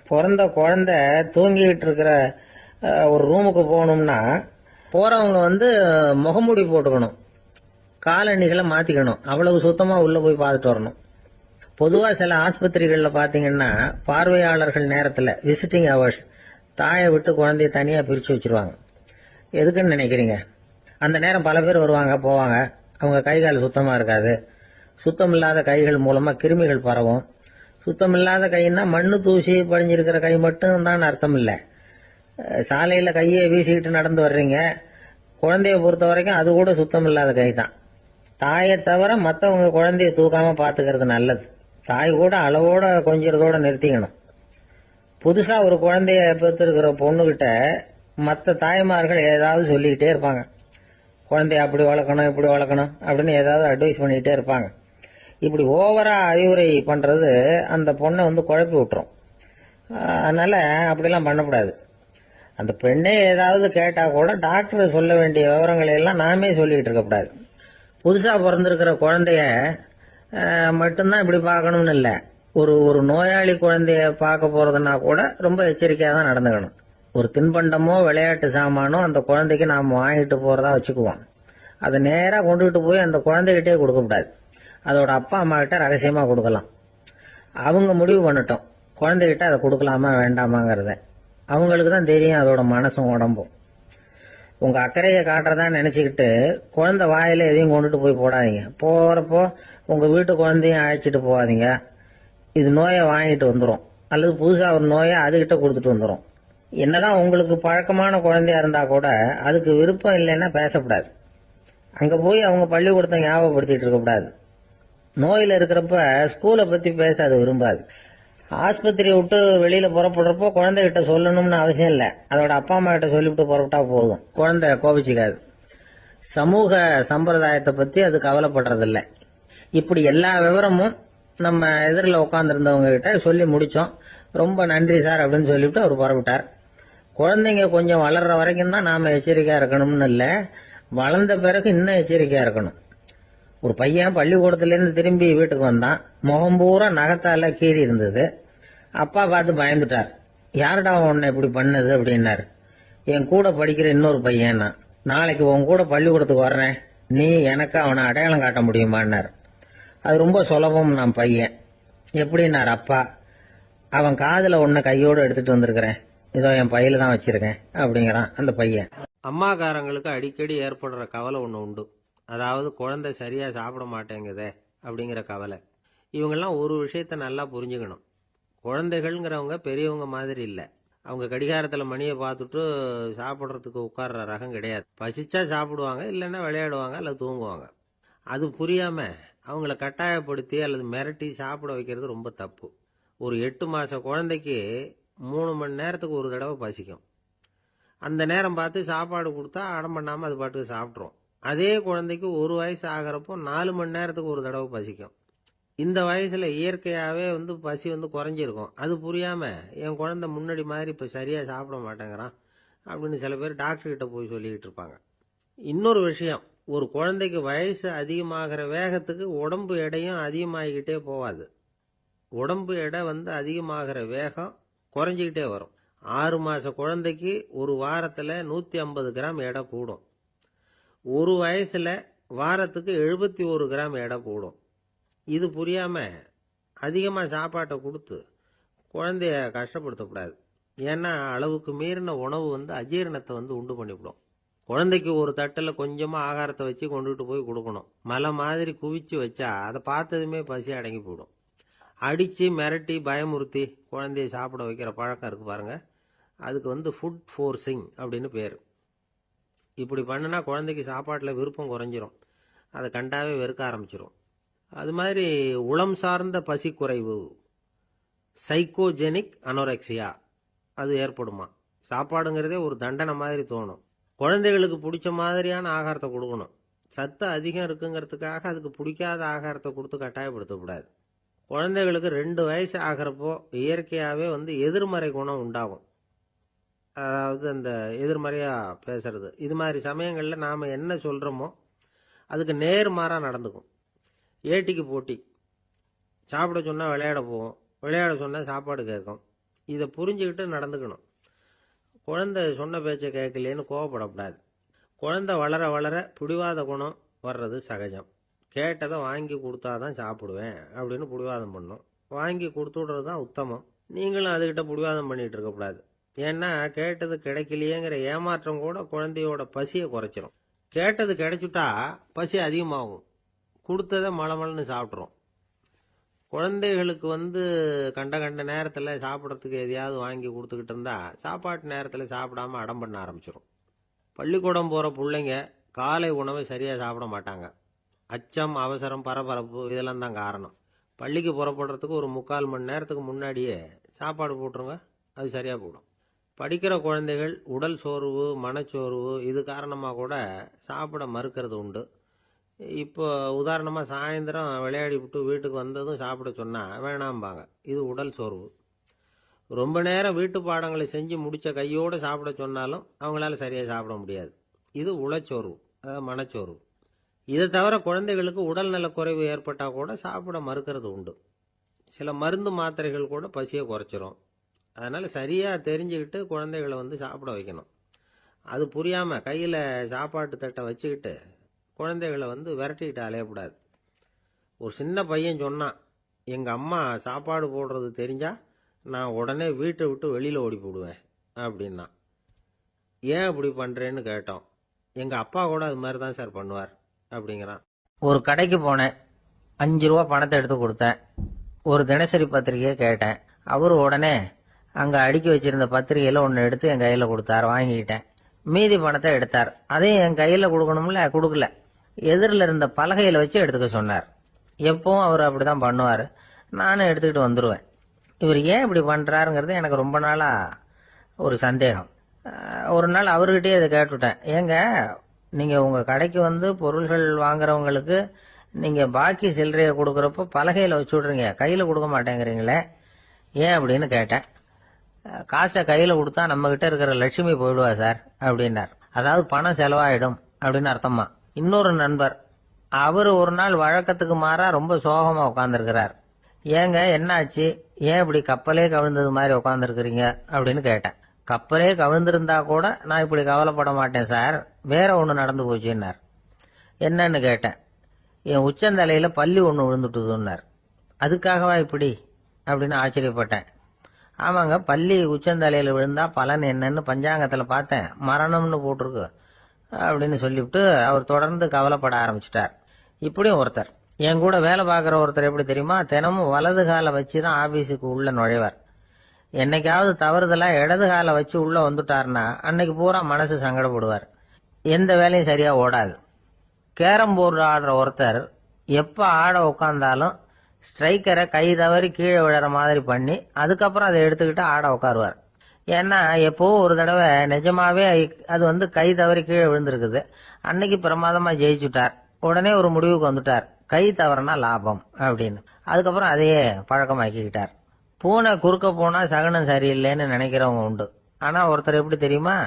பிறந்த குழந்தை தூங்கிட்டு இருக்கிற ஒரு ரூமுக்கு போகணும்னா போறவங்க முகமூடி போட்டுக்கணும், காலணிகளை மாத்திக்கணும், அவ்வளவு சுத்தமா உள்ள போய் பார்த்துட்டு வரணும். பொதுவா சில ஆஸ்பத்திரிகள்ல பாத்தீங்கன்னா பார்வையாளர்கள் நேரத்துல விசிட்டிங் ஹவர்ஸ் தாயை விட்டு குழந்தைய தனியா பிரிச்சு வச்சிருவாங்க. எதுக்குன்னு நினைக்கிறீங்க? அந்த நேரம் பல பேர் வருவாங்க போவாங்க, அவங்க கை கால் சுத்தமா இருக்காது. சுத்தம் இல்லாத கைகள் மூலமா கிருமிகள் பரவும். சுத்தம் இல்லாத கைன்னா மண்ணு தூசி படிஞ்சிருக்கிற கை மட்டும் தான் அர்த்தம் இல்லை. சாலையில கையை வீசிக்கிட்டு நடந்து வர்றீங்க, குழந்தைய பொறுத்த வரைக்கும் அது கூட சுத்தம் இல்லாத கை தான். தாயை தவிர மற்றவங்க குழந்தைய தூக்காம பாத்துக்கிறது நல்லது. தாய் கூட அளவோட கொஞ்சிறதோட நிறுத்திக்கணும். புதுசா ஒரு குழந்தைய பெற்றிருக்கிற பொண்ணுகிட்ட மற்ற தாய்மார்கள் ஏதாவது சொல்லிக்கிட்டே இருப்பாங்க. குழந்தைய அப்படி வளர்க்கணும் இப்படி வளர்க்கணும் அப்படின்னு ஏதாவது அட்வைஸ் பண்ணிக்கிட்டே இருப்பாங்க. இப்படி ஓவரா அறிவுரை பண்றது அந்த பொண்ணை குழப்பி விட்டுரும். அதனால அப்படிலாம் பண்ணக்கூடாது. அந்த பெண்ணே ஏதாவது கேட்டா கூட டாக்டர் சொல்ல வேண்டிய விவரங்களை எல்லாம் நாமே சொல்லிக்கிட்டு இருக்கக்கூடாது. புதுசா பிறந்திருக்கிற குழந்தைய மட்டும்தான் இப்படி பார்க்கணும்னு இல்லை. ஒரு நோயாளி குழந்தைய பார்க்க போறதுன்னா கூட ரொம்ப எச்சரிக்கையா தான் நடந்துக்கணும். ஒரு தின்பண்டமோ விளையாட்டு சாமானோ அந்த குழந்தைக்கு நாம் வாங்கிட்டு போறதா வச்சுக்குவோம். அதை நேரா கொண்டுகிட்டு போய் அந்த குழந்தைகிட்டே கொடுக்கக்கூடாது. அதோட அப்பா அம்மா கிட்ட ரகசியமா கொடுக்கலாம். அவங்க முடிவு பண்ணட்டும் குழந்தைகிட்ட அதை கொடுக்கலாமா வேண்டாமாங்கிறத. அவங்களுக்கு தான் தெரியும் அதோட மனசும் உடம்பும். உங்க அக்கறையை காட்டுறதா நினைச்சுக்கிட்டு குழந்தை வாயில எதையும் கொண்டுட்டு போய் போடாதீங்க. போறப்போ உங்க வீட்டு குழந்தையும் அழைச்சிட்டு போகாதீங்க. இது நோயை வாங்கிட்டு வந்துடும், அல்லது புதுசா ஒரு நோயை அதுகிட்ட கொடுத்துட்டு வந்துடும். என்னதான் உங்களுக்கு பழக்கமான குழந்தையா இருந்தா கூட அதுக்கு விருப்பம் இல்லைன்னா பேசக்கூடாது. அங்க போய் அவங்க பள்ளிக்கூடத்தை ஞாபகப்படுத்திட்டு இருக்கக்கூடாது. நோயில இருக்கிறப்ப ஸ்கூலை பத்தி பேச அது விரும்பாது. ஆஸ்பத்திரியை விட்டு வெளியில புறப்படுறப்போ குழந்தைகிட்ட சொல்லணும்னு அவசியம் இல்லை. அதோட அப்பா அம்மா கிட்ட சொல்லிவிட்டு புறப்பட்டா போதும், குழந்தை கோபிச்சுக்காது. சமூக சம்பிரதாயத்தை பத்தி அது கவலைப்படுறதில்லை. இப்படி எல்லா விவரமும் நம்ம எதிரில் உட்காந்துருந்தவங்க கிட்ட சொல்லி முடிச்சோம். ரொம்ப நன்றி சார் அப்படின்னு சொல்லிவிட்டு அவர் புறப்பட்டார். குழந்தைங்க கொஞ்சம் வளர்ற வரைக்கும் தான் நாம எச்சரிக்கையா இருக்கணும்னு இல்லை, வளர்ந்த பிறகு இன்னும் எச்சரிக்கையா இருக்கணும். ஒரு பையன் பள்ளிக்கூடத்திலேருந்து திரும்பி வீட்டுக்கு வந்தான். முகம் பூரா நகத்தால கீறி இருந்தது. அப்பா பார்த்து பயந்துட்டார். யாருடா உன்னை இப்படி பண்ணது அப்படின்னாரு. என் கூட படிக்கிற இன்னொரு பையன். நாளைக்கு உன் கூட பள்ளிக்கூடத்துக்கு வர்றேன், நீ எனக்கு அவனை அடையாளம் காட்ட முடியுமான்னார். அது ரொம்ப சுலபம். நான் பையன் எப்படின்னார் அப்பா. அவன் காதுல ஒன்ன கையோடு எடுத்துட்டு வந்திருக்கிறேன், இதோ என் பையில தான் வச்சிருக்கேன் அப்படிங்கிறான் அந்த பையன். அம்மாக்காரங்களுக்கு அடிக்கடி ஏற்படுற கவலை ஒன்று உண்டு. அதாவது குழந்தை சரியா சாப்பிட மாட்டேங்குதே அப்படிங்கிற கவலை. இவங்கெல்லாம் ஒரு விஷயத்த நல்லா புரிஞ்சுக்கணும். குழந்தைகள்ங்கிறவங்க பெரியவங்க மாதிரி இல்லை. அவங்க கடிகாரத்தில் மணியை பார்த்துட்டு சாப்பிட்றதுக்கு உட்கார்ற ரகம் கிடையாது. பசிச்சா சாப்பிடுவாங்க, இல்லைன்னா விளையாடுவாங்க அல்லது தூங்குவாங்க. அது புரியாம அவங்கள கட்டாயப்படுத்தி அல்லது மிரட்டி சாப்பிட வைக்கிறது ரொம்ப தப்பு. ஒரு 8 மாச குழந்தைக்கு 3 மணி நேரத்துக்கு ஒரு தடவை பசிக்கும். அந்த நேரம் பார்த்து சாப்பாடு கொடுத்தா அடம் பண்ணாமல் அது பாட்டுக்கு சாப்பிட்றோம். அதே குழந்தைக்கு 1 வயசு ஆகிறப்போ 4 மணி நேரத்துக்கு ஒரு தடவை பசிக்கும். இந்த வயசுல இயற்கையாகவே பசி குறைஞ்சிருக்கும். அது புரியாம என் குழந்தை முன்னாடி மாதிரி இப்போ சரியா சாப்பிட மாட்டேங்கிறான் அப்படின்னு சில பேர் டாக்டர்கிட்ட போய் சொல்லிக்கிட்டு இருப்பாங்க. இன்னொரு விஷயம், ஒரு குழந்தைக்கு வயசு அதிகமாகிற வேகத்துக்கு உடம்பு எடையும் அதிகமாகிக்கிட்டே போகாது. உடம்பு எடை அதிகமாகிற வேகம் குறைஞ்சிக்கிட்டே வரும். 6 மாச குழந்தைக்கு ஒரு வாரத்தில் 150 கிராம் எடை கூடும். ஒரு வயசுல வாரத்துக்கு 71 கிராம் எடை கூடும். இது புரியாம அதிகமா சாப்பாட்டை கொடுத்து குழந்தைய கஷ்டப்படுத்தக்கூடாது. ஏன்னா அளவுக்கு மீறின உணவு அஜீரணத்தை உண்டு பண்ணிவிடும். குழந்தைக்கு ஒரு தட்டில் கொஞ்சமா ஆகாரத்தை வச்சு கொண்டுகிட்டு போய் கொடுக்கணும். மலை மாதிரி குவிச்சு வச்சா அதை பார்த்ததுமே பசி அடங்கி போயிடும். அடிச்சு மிரட்டி பயமுறுத்தி குழந்தைய சாப்பிட வைக்கிற பழக்கம் இருக்கு பாருங்க, அதுக்கு ஃபுட் ஃபோர்ஸிங் அப்படின்னு பேர். இப்படி பண்ணுனா குழந்தைக்கு சாப்பாட்டில் விருப்பம் குறைஞ்சிரும், அதை கண்டாவே வெறுக்க ஆரம்பிச்சிடும். அது மாதிரி உளம் சார்ந்த பசி குறைவு, சைக்கோஜெனிக் அனோரெக்சியா, அது ஏற்படுமா. சாப்பாடுங்கிறதே ஒரு தண்டனை மாதிரி தோணும். குழந்தைகளுக்கு பிடிச்ச மாதிரியான ஆகாரத்தை கொடுக்கணும். சத்து அதிகம் இருக்குங்கிறதுக்காக அதுக்கு பிடிக்காத ஆகாரத்தை கொடுத்து கட்டாயப்படுத்தக்கூடாது. குழந்தைகளுக்கு 2 வயசு ஆகிறப்போ இயற்கையாகவே எதிர்மறை குணம் உண்டாகும். அதாவது அந்த எதிர்மறையா பேசுறது. இது மாதிரி சமயங்களில் நாம் என்ன சொல்கிறோமோ அதுக்கு நேர்மாறாக நடந்துக்கும். ஏட்டிக்கு போட்டி. சாப்பிட சொன்னால் விளையாட போவோம், விளையாட சொன்னால் சாப்பாடு கேட்கும். இதை புரிஞ்சுக்கிட்டு நடந்துக்கணும். குழந்தை சொன்ன பேச்சை கேட்கலேன்னு கோவப்படக்கூடாது. குழந்தை வளர வளர பிடிவாத குணம் வர்றது சகஜம். கேட்டதை வாங்கி கொடுத்தாதான் சாப்பிடுவேன் அப்படின்னு பிடிவாதம் பண்ணும். வாங்கி கொடுத்து விடுறது தான் உத்தமம். நீங்களும் அதுகிட்ட பிடிவாதம் பண்ணிட்டு இருக்கக்கூடாது. ஏன்னா கேட்டது கிடைக்கலையேங்கிற ஏமாற்றம் கூட குழந்தையோட பசியை குறைச்சிரும். கேட்டது கிடைச்சுட்டா பசி அதிகமாகும். கொடுத்ததை மலமலன்னு சாப்பிட்றோம். குழந்தைகளுக்கு கண்ட கண்ட நேரத்தில் சாப்பிட்றதுக்கு எதையாவது வாங்கி கொடுத்துக்கிட்டு இருந்தா சாப்பாட்டு நேரத்தில் சாப்பிடாம அடம் பண்ண ஆரம்பிச்சிடும். பள்ளிக்கூடம் போகிற பிள்ளைங்க காலை உணவை சரியாக சாப்பிட மாட்டாங்க. அச்சம், அவசரம், பரபரப்பு இதெல்லாம் தான் காரணம். பள்ளிக்கு புறப்படுறதுக்கு ஒரு 3/4 மணி நேரத்துக்கு முன்னாடியே சாப்பாடு போட்டுருங்க, அது சரியாக போடும். படிக்கிற குழந்தைகள் உடல் சோர்வு, மனச்சோர்வு இது காரணமாக கூட சாப்பிட மறுக்கிறது உண்டு. இப்போ உதாரணமாக சாயந்தரம் விளையாடி விட்டு வீட்டுக்கு வந்ததும் சாப்பிட சொன்னால் வேணாம்பாங்க. இது உடல் சோர்வு. ரொம்ப நேரம் வீட்டு பாடங்களை செஞ்சு முடித்த கையோடு சாப்பிட சொன்னாலும் அவங்களால சரியாக சாப்பிட முடியாது. இது உளச்சோர்வு, அதாவது மனச்சோர்வு. இதை தவிர குழந்தைகளுக்கு உடல்நல குறைவு ஏற்பட்டால் கூட சாப்பிட மறுக்கிறது உண்டு. சில மருந்து மாத்திரைகள் கூட பசியை குறைச்சிரும். அதனால் சரியாக தெரிஞ்சுக்கிட்டு குழந்தைகளை சாப்பிட வைக்கணும். அது புரியாமல் கையில் சாப்பாட்டு தட்டை வச்சுக்கிட்டு குழந்தைகளை விரட்டிக்கிட்டு அலையக்கூடாது. ஒரு சின்ன பையன் சொன்னான், எங்கள் அம்மா சாப்பாடு போடுறது தெரிஞ்சா நான் உடனே வீட்டை விட்டு வெளியில் ஓடி போடுவேன் அப்படின்னா. ஏன் அப்படி பண்ணுறேன்னு கேட்டோம். எங்கள் அப்பா கூட அது மாதிரி தான் சார் பண்ணுவார் அப்படிங்கிறான். ஒரு கடைக்கு போனேன், 5 ரூபா பணத்தை எடுத்து கொடுத்தேன். ஒரு தினசரி பத்திரிகையை கேட்டேன். அவரு உடனே அங்கே அடுக்கி வச்சிருந்த பத்திரிகையில் ஒன்று எடுத்து என் கையில் கொடுத்தார், வாங்கிக்கிட்டேன். மீதி பணத்தை எடுத்தார், அதையும் என் கையில் கொடுக்கணும்ல, கொடுக்கல. எதிரில் இருந்த பலகையில் வச்சு எடுத்துக்க சொன்னார். எப்பவும் அவர் அப்படிதான் பண்ணுவார். நானும் எடுத்துக்கிட்டு வந்துடுவேன். இவர் ஏன் இப்படி பண்ணுறாருங்கிறது எனக்கு ரொம்ப நாளாக ஒரு சந்தேகம். ஒரு நாள் அவர்கிட்டயே இதை கேட்டுவிட்டேன். ஏங்க, நீங்கள் உங்கள் கடைக்கு வந்து பொருள்கள் வாங்குறவங்களுக்கு நீங்கள் பாக்கி சில்லறையை கொடுக்குறப்போ பலகையில் வச்சு விட்றீங்க, கையில் கொடுக்க மாட்டேங்கிறீங்களே, ஏன் அப்படின்னு கேட்டேன். காசை கையில் கொடுத்தா நம்மகிட்ட இருக்கிற லட்சுமி போயிடுவா சார் அப்படின்னார். அதாவது பணம் செலவாயிடும் அப்படின்னு அர்த்தமா. இன்னொரு நண்பர், அவர் ஒரு நாள் வழக்கத்துக்கு மாறா ரொம்ப சோகமா உட்காந்துருக்கிறார். ஏங்க என்னாச்சு, ஏன் இப்படி கப்பலே கவிழ்ந்தது மாதிரி உட்காந்துருக்கிறீங்க அப்படின்னு கேட்டேன். கப்பலே கவிழ்ந்திருந்தா கூட நான் இப்படி கவலைப்பட மாட்டேன் சார், வேற ஒன்று நடந்து போச்சுன்னார். என்னன்னு கேட்டேன். என் உச்சந்தலையில பள்ளி ஒன்று விழுந்துட்டுதுன்னார். அதுக்காகவா இப்படி அப்படின்னு ஆச்சரியப்பட்டேன். ஆமாங்க, பள்ளி உச்சந்தலையில் விழுந்தா பலன் என்னன்னு பஞ்சாங்கத்தில் பார்த்தேன், மரணம்னு போட்டிருக்கு அப்படின்னு சொல்லிவிட்டு அவர் தொடர்ந்து கவலைப்பட ஆரம்பிச்சிட்டார். இப்படியும் ஒருத்தர், என் கூட வேலை பார்க்குற ஒருத்தர் எப்படி தெரியுமா, தினமும் வலது காலை வச்சு தான் ஆபீஸுக்கு உள்ள நுழைவார். என்னைக்காவது தவறுதலா இடது காலை வச்சு உள்ள வந்துட்டார்னா அன்னைக்கு பூரா மனசு சங்கடப்படுவார், எந்த வேலையும் சரியா ஓடாது. கேரம் போர்டு ஆடுற ஒருத்தர் எப்ப ஆட உட்காந்தாலும் ஸ்ட்ரைக்கரை கை தவறி கீழே விழற மாதிரி பண்ணி அதுக்கப்புறம் அதை எடுத்துக்கிட்டு ஆட உட்காருவார். ஏன்னா எப்போ ஒரு தடவை நிஜமாவே அது வந்து கை தவறி கீழே விழுந்திருக்குது, அன்னைக்கு பிரமாதமா ஜெயிச்சுட்டார். உடனே ஒரு முடிவுக்கு வந்துட்டார், கை தவறுனா லாபம் அப்படின்னு. அதுக்கப்புறம் அதையே பழக்கமாக்கிக்கிட்டார். பூனை குறுக்க போனா சகுனம் சரியில்லைன்னு நினைக்கிறவங்க உண்டு. ஆனா ஒருத்தர் எப்படி தெரியுமா,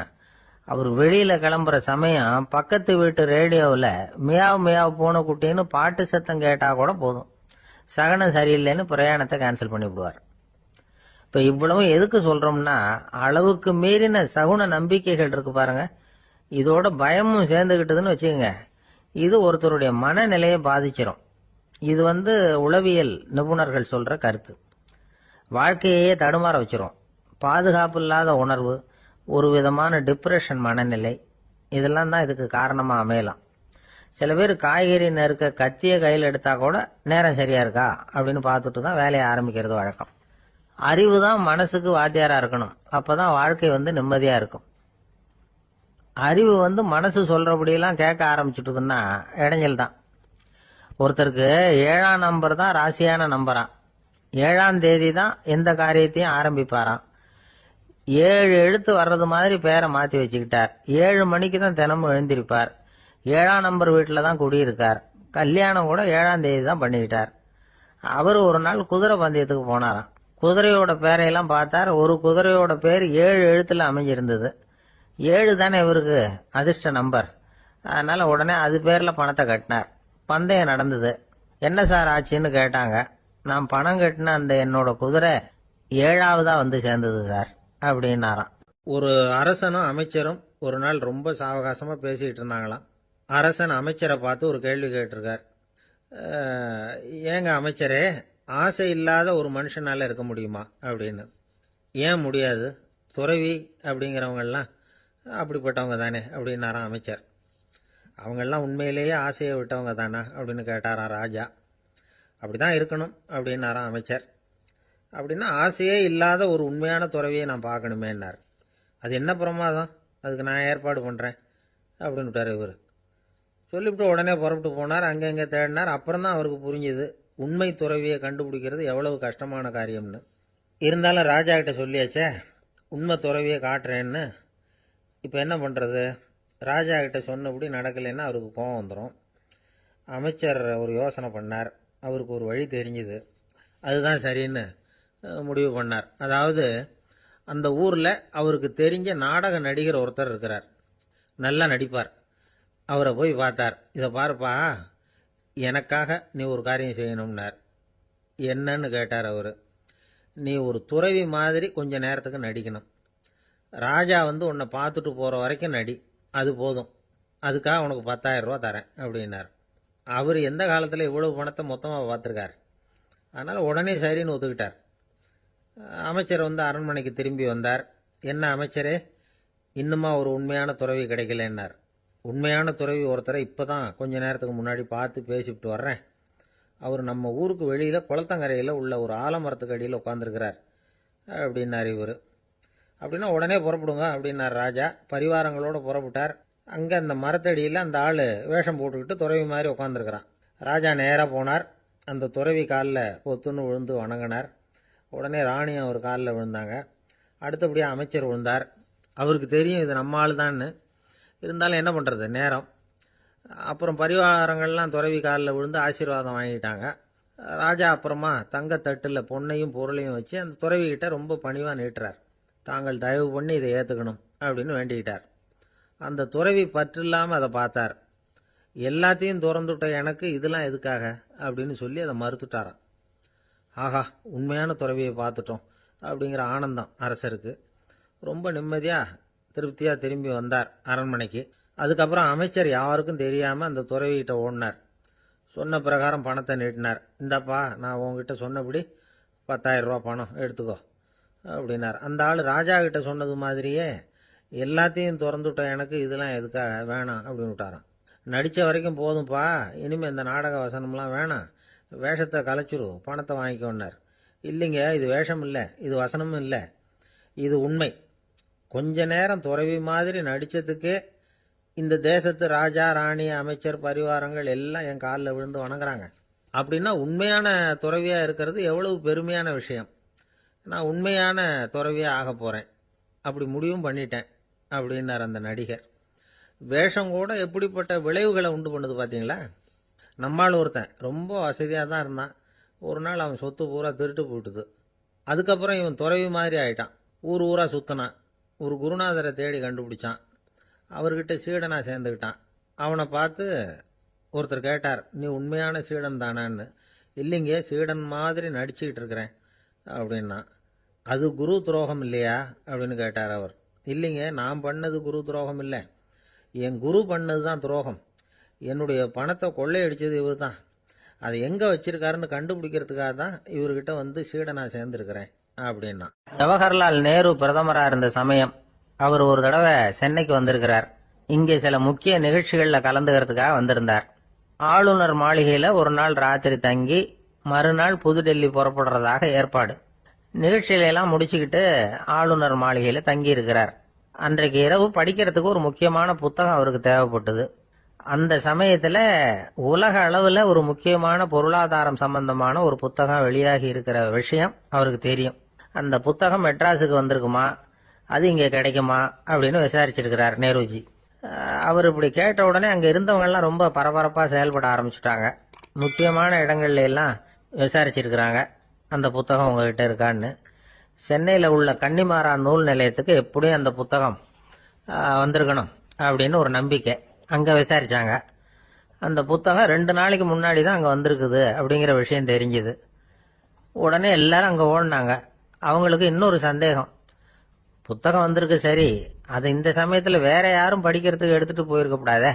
அவர் வெளியில கிளம்புற சமயம் பக்கத்து வீட்டு ரேடியோவில் மியாவ் மியாவ் பூனை குட்டின்னு பாட்டு சத்தம் கேட்டா கூட போதும், சகனம் சரியில்லைன்னு பிரயாணத்தை கேன்சல் பண்ணிவிடுவார். இப்ப இவ்வளவு எதுக்கு சொல்றோம்னா, அளவுக்கு மீறின சகுன நம்பிக்கைகள் இருக்கு பாருங்க, இதோட பயமும் சேர்ந்துகிட்டதுன்னு வச்சுக்கோங்க, இது ஒருத்தருடைய மனநிலையை பாதிச்சிடும். இது வந்து உளவியல் நிபுணர்கள் சொல்ற கருத்து. வாழ்க்கையே தடுமாற வச்சிரும். பாதுகாப்பு இல்லாத உணர்வு, ஒரு விதமான டிப்ரெஷன் மனநிலை, இதெல்லாம் தான் இதுக்கு காரணமா அமையலாம். சில பேர் காய்கறி நறுக்க கத்திய கையில் எடுத்தா கூட நேரம் சரியா இருக்கா அப்படின்னு பார்த்துட்டு தான் வேலையை ஆரம்பிக்கிறது வழக்கம். அறிவு தான் மனசுக்கு வாத்தியாரா இருக்கணும், அப்பதான் வாழ்க்கை வந்து நிம்மதியா இருக்கும். அறிவு வந்து மனசு சொல்றபடியெல்லாம் கேட்க ஆரம்பிச்சுட்டுதுன்னா இடைஞ்சல் தான். ஒருத்தருக்கு 7ஆம் நம்பர் தான் ராசியான நம்பராம். 7ஆம் தேதி தான் எந்த காரியத்தையும் ஆரம்பிப்பாராம். 7 எழுத்து வர்றது மாதிரி பேரை மாத்தி வச்சுக்கிட்டார். 7 மணிக்கு தான் தினமும் எழுந்திருப்பார். 7ஆம் நம்பர் வீட்டில் தான் குடியிருக்கார். கல்யாணம் கூட 7ஆம் தேதி தான் பண்ணிக்கிட்டார். அவர் ஒரு நாள் குதிரை பந்தயத்துக்கு போனாராம். குதிரையோட பேரையெல்லாம் பார்த்தார். ஒரு குதிரையோட பேர் 7 எழுத்துல அமைஞ்சிருந்தது. 7 தானே இவருக்கு அதிர்ஷ்ட நம்பர். அதனால உடனே அது பேர்ல பணத்தை கட்டினார். பந்தயம் நடந்தது. என்ன சார் ஆச்சுன்னு கேட்டாங்க. நான் பணம் கட்டின அந்த என்னோட குதிரை 7ஆவதா வந்து சேர்ந்தது சார் அப்படின்னாராம். ஒரு அரசனும் அமைச்சரும் ஒரு நாள் ரொம்ப சாவகாசமா பேசிக்கிட்டு இருந்தாங்களாம். அரசன் அமைச்சரை பார்த்து ஒரு கேள்வி கேட்டிருக்கார். ஏங்க அமைச்சரே, ஆசை இல்லாத ஒரு மனுஷனால இருக்க முடியுமா அப்படின்னு. ஏன் முடியாது, துறவி அப்படிங்கிறவங்கெல்லாம் அப்படிப்பட்டவங்க தானே அப்படின்னாராம் அமைச்சர். அவங்கெல்லாம் உண்மையிலேயே ஆசையை விட்டவங்க தானா அப்படின்னு கேட்டாராம் ராஜா. அப்படிதான் இருக்கணும் அப்படின்னாராம் அமைச்சர். அப்படின்னா ஆசையே இல்லாத ஒரு உண்மையான துறவியை நான் பார்க்கணுமேன்னார். அது என்ன பிரமாதம், அதுக்கு நான் ஏற்பாடு பண்ணுறேன் அப்படின்னு விட்டார் இவர். சொல்லிவிட்டு உடனே புறப்பட்டு போனார். அங்கங்கே தேடினார். அப்புறம் தான் அவருக்கு புரிஞ்சுது உண்மை துறவியை கண்டுபிடிக்கிறது எவ்வளவு கஷ்டமான காரியம்னு. இருந்தாலும் ராஜா கிட்ட சொல்லியாச்சே உண்மை துறவியை காட்டுறேன்னு. இப்போ என்ன பண்ணுறது, ராஜா கிட்ட சொன்னபடி நடக்கலைன்னா அவருக்கு கோபம் வந்துடும். அமைச்சர் ஒரு யோசனை பண்ணார். அவருக்கு ஒரு வழி தெரிஞ்சுது. அதுதான் சரின்னு முடிவு பண்ணார். அதாவது அந்த ஊரில் அவருக்கு தெரிஞ்ச நாடக நடிகர் ஒருத்தர் இருக்கிறார், நல்லா நடிப்பார். அவரை போய் பார்த்தார். இதை பாருப்பா, எனக்காக நீ ஒரு காரியம் செய்யணும்னார். என்னன்னு கேட்டார் அவர். நீ ஒரு துறவி மாதிரி கொஞ்ச நேரத்துக்கு நடிக்கணும். ராஜா வந்து உன்னை பார்த்துட்டு போகிற வரைக்கும் நடி, அது போதும். அதுக்காக உனக்கு 10,000 ரூபா தரேன் அப்படின்னார். அவர் எந்த காலத்தில் இவ்வளவு பணத்தை மொத்தமாக பார்த்துருக்கார். அதனால் உடனே சரின்னு ஒத்துக்கிட்டார். அமைச்சர் வந்து அரண்மனைக்கு திரும்பி வந்தார். என்ன அமைச்சரே, இன்னுமா ஒரு உண்மையான துறவி கிடைக்கலன்னார். உண்மையான துறவி ஒருத்தரை இப்போ தான் கொஞ்ச நேரத்துக்கு முன்னாடி பார்த்து பேசிவிட்டு வர்றேன். அவர் நம்ம ஊருக்கு வெளியில் குளத்தங்கரையில் உள்ள ஒரு ஆலமரத்துக்கு அடியில் உட்காந்துருக்கிறார் அப்படின்னார் இவர். அப்படின்னா உடனே புறப்படுங்க அப்படின்னார் ராஜா. பரிவாரங்களோடு புறப்பட்டார். அங்கே அந்த மரத்தடியில் அந்த ஆள் வேஷம் போட்டுக்கிட்டு துறவி மாதிரி உட்காந்துருக்கிறான். ராஜா நேராக போனார். அந்த துறவி காலில் பொத்துன்னு விழுந்து வணங்கினார். உடனே ராணியும் அவர் காலில் விழுந்தாங்க. அடுத்தபடியாக அமைச்சர் விழுந்தார். அவருக்கு தெரியும் இது நம்ம ஆள் தான்னு. இருந்தாலும் என்ன பண்ணுறது, நேரம். அப்புறம் பரிவாரங்கள்லாம் துறவி காலில் விழுந்து ஆசீர்வாதம் வாங்கிட்டாங்க. ராஜா அப்புறமா தங்கத்தட்டில் பொன்னையும் பொருளையும் வச்சு அந்த துறவிகிட்ட ரொம்ப பணிவாக நீட்டுறார். தாங்கள் தயவு பண்ணி இதை ஏற்றுக்கணும் அப்படின்னு வேண்டிக்கிட்டார். அந்த துறவி பற்று இல்லாமல் அதை பார்த்தார். எல்லாத்தையும் திறந்துவிட்ட எனக்கு இதெல்லாம் எதுக்காக அப்படின்னு சொல்லி அதை மறுத்துட்டாராம். ஆஹா, உண்மையான துறவியை பார்த்துட்டோம் அப்படிங்கிற ஆனந்தம் அரசருக்கு. ரொம்ப நிம்மதியாக திருப்தியாக திரும்பி வந்தார் அரண்மனைக்கு. அதுக்கப்புறம் அமைச்சர் யாருக்கும் தெரியாமல் அந்த துறவிகிட்ட ஓடினார். சொன்ன பிரகாரம் பணத்தை நீட்டினார். இந்தப்பா, நான் உங்ககிட்ட சொன்னபடி 10,000 ரூபா பணம் எடுத்துக்கோ அப்படின்னார். அந்த ஆள் ராஜா கிட்ட சொன்னது மாதிரியே எல்லாத்தையும் திறந்துவிட்ட எனக்கு இதெல்லாம் எதுக்காக வேணாம் அப்படின்னு விட்டாராம். நடித்த வரைக்கும் போதும்ப்பா, இனிமேல் இந்த நாடக வசனம்லாம் வேணாம், வேஷத்தை கலைச்சிரு, பணத்தை வாங்கிக்கோன்னார். இல்லைங்க, இது வேஷம் இல்லை, இது வசனமும் இல்லை, இது உண்மை. கொஞ்ச நேரம் துறவி மாதிரி நடித்ததுக்கே இந்த தேசத்து ராஜா, ராணி, அமைச்சர், பரிவாரங்கள் எல்லாம் என் காலில் விழுந்து வணங்குறாங்க. அப்படின்னா உண்மையான துறவியாக இருக்கிறது எவ்வளவு பெருமையான விஷயம். நான் உண்மையான துறவியாக ஆக போகிறேன், அப்படி முடிவும் பண்ணிட்டேன் அப்படின்னார் அந்த நடிகர். வேஷம் கூட எப்படிப்பட்ட விளைவுகளை உண்டு பண்ணுது பார்த்தீங்களா. நம்மால் ஒருத்தன் ரொம்ப வசதியாக தான் இருந்தான். ஒரு நாள் அவன் சொத்து பூரா திருட்டு போயிட்டுது. அதுக்கப்புறம் இவன் துறவி மாதிரி ஆயிட்டான். ஊர் ஊராக சுற்றினான். ஒரு குருநாதரை தேடி கண்டுபிடிச்சான். அவர்கிட்ட சீடனாக சேர்ந்துக்கிட்டான். அவனை பார்த்து ஒருத்தர் கேட்டார், நீ உண்மையான சீடன் தானான்னு. இல்லைங்க, சீடன் மாதிரி நடிச்சுக்கிட்டு இருக்கிறேன் அப்படின்னா. அது குரு துரோகம் இல்லையா அப்படின்னு கேட்டார் அவர். இல்லைங்க, நான் பண்ணது குரு துரோகம் இல்லை, என் குரு பண்ணது தான் துரோகம். என்னுடைய பணத்தை கொள்ளையடிச்சது இவர் தான். அதை எங்கே வச்சிருக்காருன்னு கண்டுபிடிக்கிறதுக்காக தான் இவர்கிட்ட வந்து சீடனாக சேர்ந்துருக்கிறேன் அப்படின்னா. ஜவஹர்லால் நேரு பிரதமராக இருந்த சமயம் அவர் ஒரு தடவை சென்னைக்கு வந்திருக்கிறார். இங்கே சில முக்கிய நிகழ்ச்சிகளில் கலந்துக்கிறதுக்காக வந்திருந்தார். ஆளுநர் மாளிகையில் ஒரு நாள் ராத்திரி தங்கி மறுநாள் புதுடெல்லி புறப்படுறதாக ஏற்பாடு. நிகழ்ச்சியிலெல்லாம் முடிச்சுக்கிட்டு ஆளுநர் மாளிகையில் தங்கி இருக்கிறார். அன்றைக்கு இரவு படிக்கிறதுக்கு ஒரு முக்கியமான புத்தகம் அவருக்கு தேவைப்பட்டது. அந்த சமயத்தில் உலக அளவில் ஒரு முக்கியமான பொருளாதாரம் சம்பந்தமான ஒரு புத்தகம் வெளியாகி இருக்கிற விஷயம் அவருக்கு தெரியும். அந்த புத்தகம் மெட்ராஸுக்கு வந்திருக்குமா, அது இங்கே கிடைக்குமா அப்படின்னு விசாரிச்சிருக்கிறார் நேருஜி. அவர் இப்படி கேட்ட உடனே அங்கே இருந்தவங்கெல்லாம் ரொம்ப பரபரப்பாக செயல்பட ஆரம்பிச்சுட்டாங்க. முக்கியமான இடங்கள்ல எல்லாம் விசாரிச்சிருக்கிறாங்க, அந்த புத்தகம் உங்ககிட்ட இருக்கான்னு. சென்னையில் உள்ள கன்னிமாரா நூல் நிலையத்துக்கு எப்படியும் அந்த புத்தகம் வந்திருக்கணும் அப்படின்னு ஒரு நம்பிக்கை. அங்கே விசாரிச்சாங்க. அந்த புத்தகம் 2 நாளைக்கு முன்னாடி தான் அங்கே வந்திருக்குது அப்படிங்கிற விஷயம் தெரிஞ்சுது. உடனே எல்லாரும் அங்கே ஓடினாங்க. அவங்களுக்கு இன்னொரு சந்தேகம், புத்தகம் வந்திருக்கு சரி, அது இந்த சமயத்தில் வேற யாரும் படிக்கிறதுக்கு எடுத்துட்டு போயிருக்கப்படாதே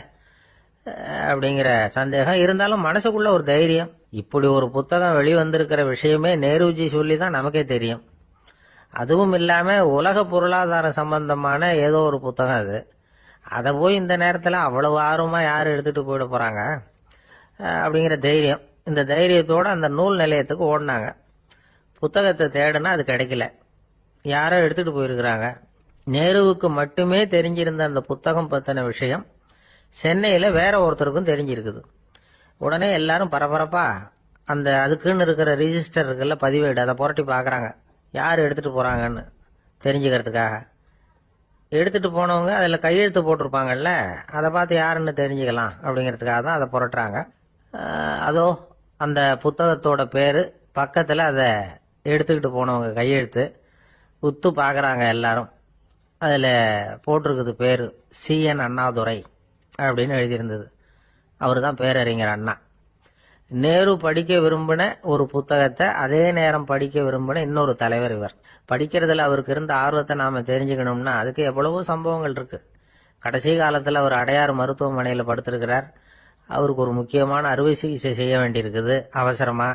அப்படிங்கிற சந்தேகம். இருந்தாலும் மனசுக்குள்ள ஒரு தைரியம், இப்படி ஒரு புத்தகம் வெளிவந்திருக்கிற விஷயமே நேருஜி சொல்லி தான் நமக்கே தெரியும். அதுவும் இல்லாமல் உலக பொருளாதாரம் சம்பந்தமான ஏதோ ஒரு புத்தகம் அது. அதை போய் இந்த நேரத்தில் அவ்வளவு ஆர்வமாக யார் எடுத்துகிட்டு போயிட போகிறாங்க அப்படிங்கிற தைரியம். இந்த தைரியத்தோடு அந்த நூல் நிலையத்துக்கு ஓடினாங்க. புத்தகத்தை தேடுனா அது கிடைக்கல, யாரோ எடுத்துகிட்டு போயிருக்கிறாங்க. நேருவுக்கு மட்டுமே தெரிஞ்சிருந்த அந்த புத்தகம் பற்றின விஷயம் சென்னையில் வேற ஒருத்தருக்கும் தெரிஞ்சிருக்குது. உடனே எல்லாரும் பரபரப்பா அந்த அதுக்குன்னு இருக்கிற ரிஜிஸ்டர் இருக்குல்ல, பதிவேடு, அதை புரட்டி பார்க்குறாங்க யார் எடுத்துகிட்டு போகிறாங்கன்னு தெரிஞ்சுக்கிறதுக்காக. எடுத்துகிட்டு போனவங்க அதில் கையெழுத்து போட்டிருப்பாங்கல்ல, அதை பார்த்து யாருன்னு தெரிஞ்சுக்கலாம் அப்படிங்கிறதுக்காக தான் அதை புரட்டுறாங்க. அதோ அந்த புத்தகத்தோட பேர் பக்கத்தில் அதை எடுத்துக்கிட்டு போனவங்க கையெழுத்து உத்து பார்க்குறாங்க எல்லாரும். அதில் போட்டிருக்குது பேர் CN அண்ணாதுரை அப்படின்னு எழுதியிருந்தது. அவர் தான் பேரறிஞர் அண்ணா. நேரு படிக்க விரும்பின ஒரு புத்தகத்தை அதே நேரம் படிக்க விரும்பின இன்னொரு தலைவர் இவர். படிக்கிறதுல அவருக்கு இருந்த ஆர்வத்தை நாம் தெரிஞ்சுக்கணும்னா அதுக்கு எவ்வளவோ சம்பவங்கள் இருக்கு. கடைசி காலத்தில் அவர் அடையாறு மருத்துவமனையில் படுத்திருக்கிறார். அவருக்கு ஒரு முக்கியமான அறுவை சிகிச்சை செய்ய வேண்டியிருக்குது அவசரமா.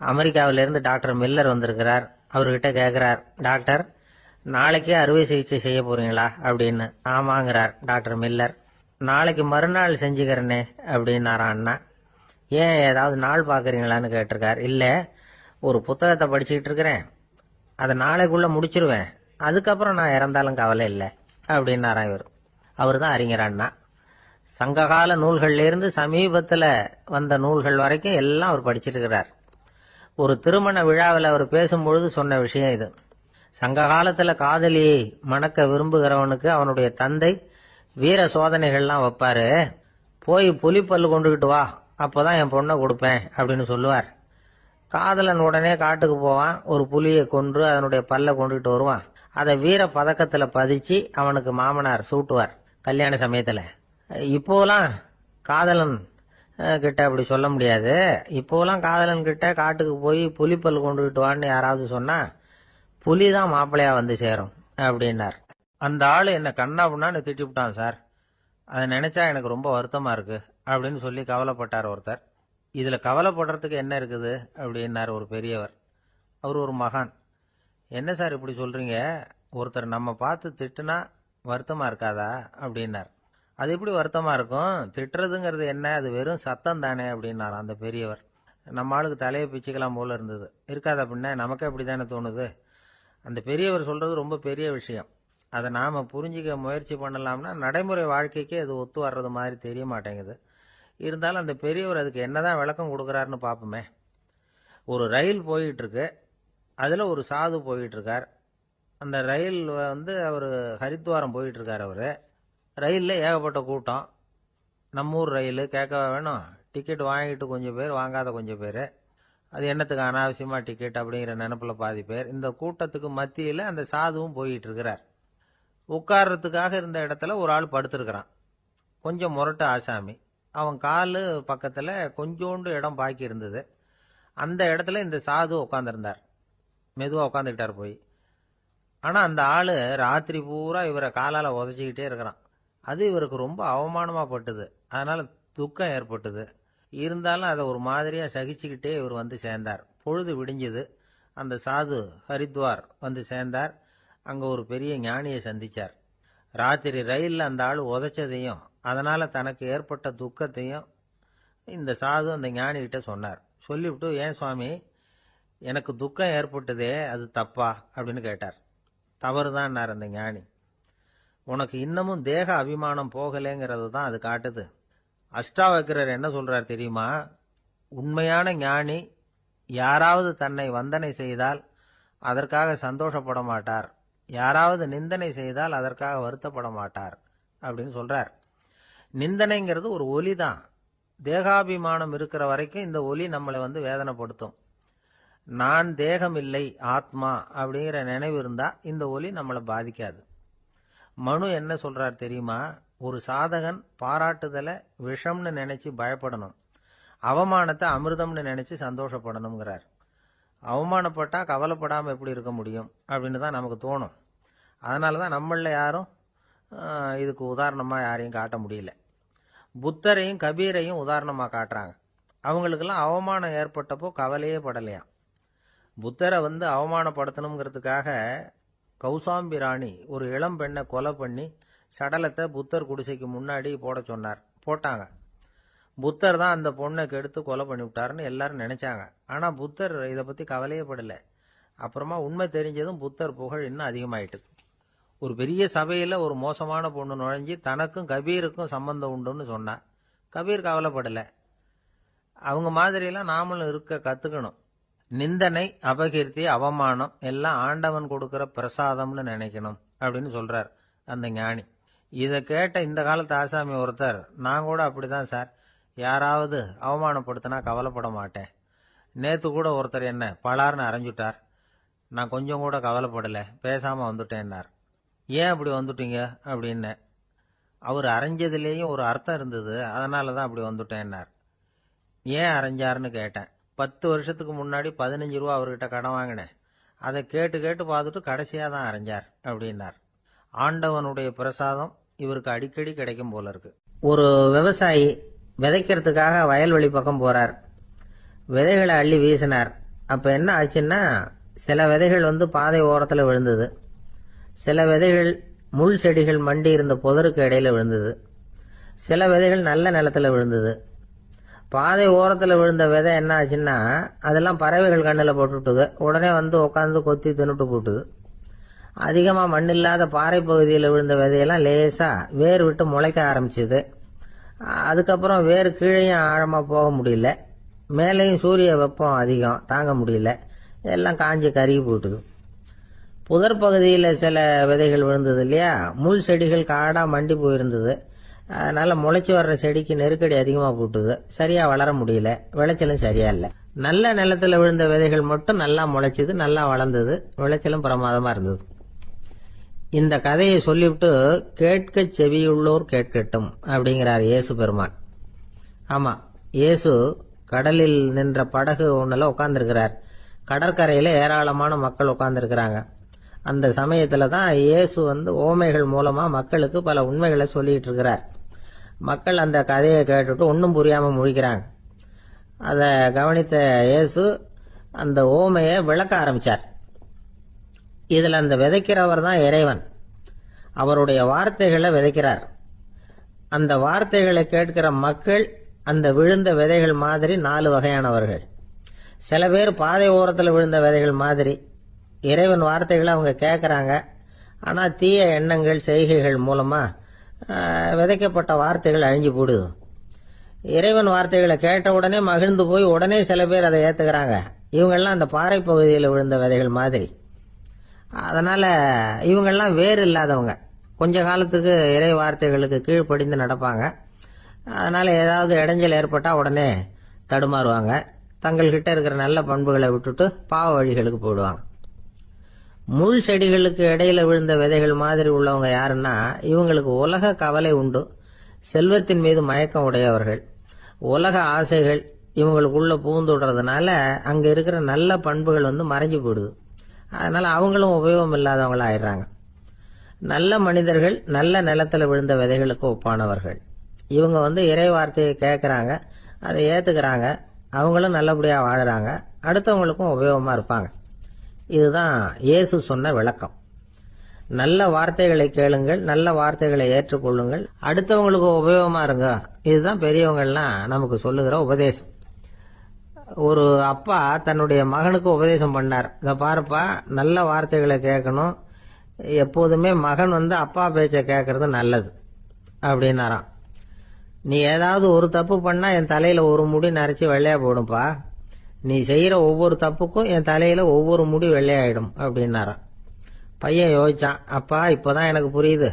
அமெரிக்காவிலிருந்து டாக்டர் மில்லர் வந்திருக்கிறார். அவர்கிட்ட கேட்குறார், டாக்டர் நாளைக்கே அறுவை சிகிச்சை செய்ய போறீங்களா அப்படின்னு. ஆமாங்கிறார் டாக்டர் மில்லர். நாளைக்கு மறுநாள் செஞ்சுக்கிறேனே அப்படின்னாரான் அண்ணா. ஏன் ஏதாவது நாள் பார்க்குறீங்களான்னு கேட்டிருக்கார். இல்லை, ஒரு புத்தகத்தை படிச்சுக்கிட்டு இருக்கிறேன், அதை நாளைக்குள்ளே முடிச்சிருவேன், அதுக்கப்புறம் நான் இறந்தாலும் கவலை இல்லை அப்படின்னாரான் இவர். அவர் தான் அறிஞர் அண்ணா. சங்ககால நூல்கள்லேருந்து சமீபத்தில் வந்த நூல்கள் வரைக்கும் எல்லாம் அவர் படிச்சிருக்கிறார். ஒரு திருமண விழாவில் அவர் பேசும்பொழுது சொன்ன விஷயம் இது. சங்க காலத்தில் காதலியை மணக்க விரும்புகிறவனுக்கு அவனுடைய தந்தை வீர சோதனைகள்லாம் வைப்பாரு. போய் புலிப்பல்லு கொண்டுகிட்டு வா, அப்போதான் என் பொண்ணை கொடுப்பேன் அப்படின்னு சொல்லுவார். காதலன் உடனே காட்டுக்கு போவான், ஒரு புலியை கொன்று அதனுடைய பல்லை கொண்டுகிட்டு வருவான். அதை வீர பதக்கத்தில் பதிச்சு அவனுக்கு மாமனார் சூட்டுவார் கல்யாண சமயத்தில். இப்போலாம் காதலன் கிட்ட அப்படி சொல்ல முடியாது. இப்போலாம் காதலன் கிட்ட காட்டுக்கு போய் புலிப்பல் கொண்டுகிட்டு வான்னு யாராவது சொன்னா புலி தான் மாப்பிள்ளையா வந்து சேரும் அப்படின்னார். அந்த ஆள் என்ன கண்ணா புண்ணான்னு திட்டிவிட்டான் சார், அதை நினைச்சா எனக்கு ரொம்ப வருத்தமா இருக்கு அப்படின்னு சொல்லி கவலைப்பட்டார் ஒருத்தர். இதுல கவலைப்படுறதுக்கு என்ன இருக்குது அப்படின்னார் ஒரு பெரியவர். அவர் ஒரு மகான். என்ன சார் இப்படி சொல்றீங்க, ஒருத்தர் நம்ம பார்த்து திட்டுனா வருத்தமா இருக்காதா அப்படின்னார். அது எப்படி வருத்தமா இருக்கும், திட்டுறதுங்கிறது என்ன, அது வெறும் சத்தம் தானே அப்படின்னார் அந்த பெரியவர். நம்ம ஆளுக்கு தலையை பிச்சுக்கலாம் போல இருந்தது. இருக்காதா பின்ன, நமக்கே அப்படி தானே தோணுது. அந்த பெரியவர் சொல்றது ரொம்ப பெரிய விஷயம். அதை நாம புரிஞ்சிக்க முயற்சி பண்ணலாம்னா நடைமுறை வாழ்க்கைக்கே அது ஒத்து வர்றது மாதிரி தெரிய மாட்டேங்குது. இருந்தாலும் அந்த பெரியவர் அதுக்கு என்னதான் விளக்கம் கொடுக்குறாருன்னு பார்ப்போமே. ஒரு ரயில் போயிட்டு இருக்கு, அதில் ஒரு சாது போயிட்டு இருக்கார். அந்த ரயில் அவர் ஹரித்வாரம் போயிட்டு இருக்கார். அவர் ரயிலில் ஏகப்பட்ட கூட்டம். நம்ம ஊர் ரயில் கேட்க வேணும், டிக்கெட் வாங்கிட்டு கொஞ்சம் பேர், வாங்காத கொஞ்சம் பேர். அது என்னத்துக்கு அனாவசியமாக டிக்கெட் அப்படிங்கிற நினைப்பில் பாதி பேர். இந்த கூட்டத்துக்கு மத்தியில் அந்த சாதுவும் போயிட்டு இருக்கிறார். உட்கார்றதுக்காக இருந்த இடத்துல ஒரு ஆள் படுத்திருக்கிறான், கொஞ்சம் முரட்டு ஆசாமி. அவன் காலு பக்கத்தில் கொஞ்சோண்டு இடம் பாக்கி இருந்தது. அந்த இடத்துல இந்த சாது உட்காந்துருந்தார். மெதுவாக உட்காந்துக்கிட்டார் போய். ஆனால் அந்த ஆள் ராத்திரி பூரா இவரை காலால் உதச்சிக்கிட்டே இருக்கிறான். அது இவருக்கு ரொம்ப அவமானமாக பட்டுது. அதனால் துக்கம் ஏற்பட்டுது. இருந்தாலும் அதை ஒரு மாதிரியாக சகிச்சுக்கிட்டே இவர் வந்து சேர்ந்தார். பொழுது விடிஞ்சது. அந்த சாது ஹரித்வார் வந்து சேர்ந்தார். அங்கே ஒரு பெரிய ஞானியை சந்திச்சார். ராத்திரி ரயிலில் அந்த ஆள் உதைச்சதையும் அதனால் தனக்கு ஏற்பட்ட துக்கத்தையும் இந்த சாது அந்த ஞானிகிட்ட சொன்னார். சொல்லிவிட்டு, ஏன் சுவாமி, எனக்கு துக்கம் ஏற்பட்டதே அது தப்பா அப்படின்னு கேட்டார். தவறுதான்னார் அந்த ஞானி. உனக்கு இன்னமும் தேக அபிமானம் போகலைங்கிறது தான் அது காட்டுது. அஷ்டாவக்கிரர் என்ன சொல்றார் தெரியுமா, உண்மையான ஞானி யாராவது தன்னை வந்தனை செய்தால் அதற்காக சந்தோஷப்பட மாட்டார், யாராவது நிந்தனை செய்தால் அதற்காக வருத்தப்பட மாட்டார் அப்படின்னு சொல்றார். நிந்தனைங்கிறது ஒரு ஒலி தான். தேகாபிமானம் இருக்கிற வரைக்கும் இந்த ஒலி நம்மளை வேதனைப்படுத்தும். நான் தேகம் இல்லை, ஆத்மா அப்படிங்கிற நினைவு இருந்தா இந்த ஒலி நம்மளை பாதிக்காது. மனு என்ன சொல்றார் தெரியுமா, ஒரு சாதகன் பாராட்டுதலை விஷம்னு நினைச்சு பயப்படணும், அவமானத்தை அமிர்தம்னு நினைச்சு சந்தோஷப்படணுங்கிறார். அவமானப்பட்டா கவலைப்படாம எப்படி இருக்க முடியும் அப்படின்னு தான் நமக்கு தோணும். அதனால தான் நம்மள யாரும் இதுக்கு உதாரணமா யாரையும் காட்ட முடியல. புத்தரையும் கபீரையும் உதாரணமா காட்டுறாங்க. அவங்களுக்கெல்லாம் அவமானம் ஏற்பட்டப்போ கவலையே படலையாம். புத்தரை அவமானப்படுத்தணுங்கிறதுக்காக கௌசாம்பி ராணி ஒரு இளம் பெண்ணை கொலை பண்ணி சடலத்தை புத்தர் குடிசைக்கு முன்னாடி போட சொன்னார். போட்டாங்க. புத்தர் தான் அந்த பொண்ணை கெடுத்து கொலை பண்ணி விட்டாருன்னு எல்லாரும் நினைச்சாங்க. ஆனா புத்தர் இதை பத்தி கவலையே படல. அப்புறமா உண்மை தெரிஞ்சதும் புத்தர் புகழ் இன்னும் அதிகமாயிட்டுது. ஒரு பெரிய சபையில ஒரு மோசமான பொண்ணு நுழைஞ்சி தனக்கும் கபீருக்கும் சம்பந்தம் உண்டுன்னு சொன்னா கபீர் கவலைப்படல. அவங்க மாதிரியெல்லாம் நாமளும் இருக்க கத்துக்கணும். நிந்தனை, அபகீர்த்தி, அவமானம் எல்லாம் ஆண்டவன் கொடுக்கிற பிரசாதம்னு நினைக்கணும் அப்படின்னு சொல்றார் அந்த ஞானி. இதை கேட்ட இந்த காலத்து ஆசாமி ஒருத்தர், நான் கூட அப்படிதான் சார், யாராவது அவமானப்படுத்தினா கவலைப்பட மாட்டேன். நேத்து கூட ஒருத்தர் என்ன பலார்னு அரைஞ்சுட்டார், நான் கொஞ்சம் கூட கவலைப்படல, பேசாம வந்துட்டேன்னார். ஏன் அப்படி வந்துட்டீங்க அப்படின்னு. அவர் அரைஞ்சதுலேயும் ஒரு அர்த்தம் இருந்தது, அதனால தான் அப்படி வந்துட்டேன்னார். ஏன் அரைஞ்சாருன்னு கேட்டேன். 10 வருஷத்துக்கு முன்னாடி 15 ரூபா அவர்கிட்ட கடன் வாங்கினேன், அதை கேட்டு கேட்டு பார்த்துட்டு கடைசியாக தான் அரைஞ்சார் அப்படின்னார். ஆண்டவனுடைய பிரசாதம் இவருக்கு அடிக்கடி கிடைக்கும் போல இருக்கு. ஒரு விவசாயி விதைக்கிறதுக்காக வயல்வெளி பக்கம் போறார். விதைகளை அள்ளி வீசினார். அப்ப என்ன ஆச்சுன்னா, சில விதைகள் பாதை ஓரத்தில் விழுந்தது, சில விதைகள் முள் செடிகள் மண்டி இருந்த புதருக்கு இடையில விழுந்தது, சில விதைகள் நல்ல நிலத்துல விழுந்தது. பாதை ஓரத்தில் விழுந்த விதை என்ன ஆச்சுன்னா, அதெல்லாம் பறவைகள் கண்ணில் போட்டுட்டுது. உடனே உட்காந்து கொத்தி தின்னுட்டு போட்டுது. அதிகமாக மண் இல்லாத பாறை பகுதியில் விழுந்த விதையெல்லாம் லேசா வேர் விட்டு முளைக்க ஆரம்பிச்சுது. அதுக்கப்புறம் வேறு கீழேயும் ஆழமாக போக முடியல, மேலேயும் சூரிய வெப்பம் அதிகம் தாங்க முடியல, எல்லாம் காஞ்சி கருகி போட்டுது. புதர் பகுதியில் சில விதைகள் விழுந்தது இல்லையா, முள் செடிகள் காடாக மண்டி போயிருந்தது. அதனால முளைச்சி வர்ற செடிக்கு நெருக்கடி அதிகமாக போட்டுது, சரியா வளர முடியல, விளைச்சலும் சரியா இல்லை. நல்ல நிலத்துல விழுந்த விதைகள் மட்டும் நல்லா முளைச்சது, நல்லா வளர்ந்தது, விளைச்சலும் பிரமாதமா இருந்தது. இந்த கதையை சொல்லிவிட்டு கேட்க செவியுள்ளோர் கேட்கட்டும் அப்படிங்கிறார் இயேசு பெருமான். ஆமா, இயேசு கடலில் நின்ற படகு ஒண்ணுல உட்கார்ந்துருக்கிறார். கடற்கரையில ஏராளமான மக்கள் உட்கார்ந்துருக்கிறாங்க. அந்த சமயத்துல தான் இயேசு ஓமைகள் மூலமா மக்களுக்கு பல உண்மைகளை சொல்லிட்டு இருக்கிறார். மக்கள் அந்த கதையை கேட்டுட்டு ஒன்றும் புரியாம முழிக்கிறாங்க. அதை கவனித்த இயேசு அந்த ஓமையை விளக்க ஆரம்பிச்சார். இதுல அந்த விதைக்கிறவர் தான் இறைவன். அவருடைய வார்த்தைகளை விதைக்கிறார். அந்த வார்த்தைகளை கேட்கிற மக்கள் அந்த விழுந்த விதைகள் மாதிரி 4 வகையானவர்கள். சில பேர் பாதை ஓரத்தில் விழுந்த விதைகள் மாதிரி. இறைவன் வார்த்தைகளை அவங்க கேட்கறாங்க, ஆனா தீய எண்ணங்கள் செய்கைகள் மூலமா விதைக்கப்பட்ட வார்த்தைகள் அழிஞ்சு போடுது. இறைவன் வார்த்தைகளை கேட்ட உடனே மகிழ்ந்து போய் உடனே சில பேர் அதை ஏத்துக்கிறாங்க. இவங்கெல்லாம் அந்த பாறை பகுதியில் விழுந்த விதைகள் மாதிரி. அதனால இவங்கெல்லாம் வேறு இல்லாதவங்க, கொஞ்ச காலத்துக்கு இறை வார்த்தைகளுக்கு கீழ்ப்படிந்து நடப்பாங்க. அதனால ஏதாவது இடைஞ்சல் ஏற்பட்டா உடனே தடுமாறுவாங்க, தங்கள்கிட்ட இருக்கிற நல்ல பண்புகளை விட்டுட்டு பாவ வழிகளுக்கு போயிடுவாங்க. முள் செடிகளுக்கு இடையில விழுந்த விதைகள் மாதிரி உள்ளவங்க யாருன்னா, இவங்களுக்கு உலக கவலை உண்டு, செல்வத்தின் மீது மயக்கம் உடையவர்கள், உலக ஆசைகள் இவங்களுக்குள்ள பூந்துடுறதுனால அங்க இருக்கிற நல்ல பண்புகள் மறைஞ்சு போயிடுது. அதனால அவங்களும் உபயோகம் இல்லாதவங்களா ஆயிடுறாங்க. நல்ல மனிதர்கள் நல்ல நிலத்துல விழுந்த விதைகளுக்கு ஒப்பானவர்கள். இவங்க இறை வார்த்தையை கேட்கறாங்க, அதை ஏத்துக்கிறாங்க, அவங்களும் நல்லபடியா வாழறாங்க, அடுத்தவங்களுக்கும் உபயோகமா இருப்பாங்க. இதுதான் இயேசு சொன்ன விளக்கம். நல்ல வார்த்தைகளை கேளுங்கள், நல்ல வார்த்தைகளை ஏற்றுக்கொள்ளுங்கள், அடுத்தவங்களுக்கு உபயோகமா இருங்க. இதுதான் பெரியவங்கள்லாம் நமக்கு சொல்லுகிற உபதேசம். ஒரு அப்பா தன்னுடைய மகனுக்கு உபதேசம் பண்ணார். இதை பாருப்பா, நல்ல வார்த்தைகளை கேட்கணும், எப்போதுமே மகன் அப்பா பேச்சை கேட்கறது நல்லது அப்படின்னாராம். நீ ஏதாவது ஒரு தப்பு பண்ணா என் தலையில ஒரு முடி நரைச்சி வெள்ளையா போடும்பா, நீ செய்யற ஒவ்வொரு தப்புக்கும் என் தலையில ஒவ்வொரு முடி வெள்ளையாயிடும் அப்படின்னாராம். பையன் யோசிச்சான், அப்பா இப்பதான் எனக்கு புரியுது,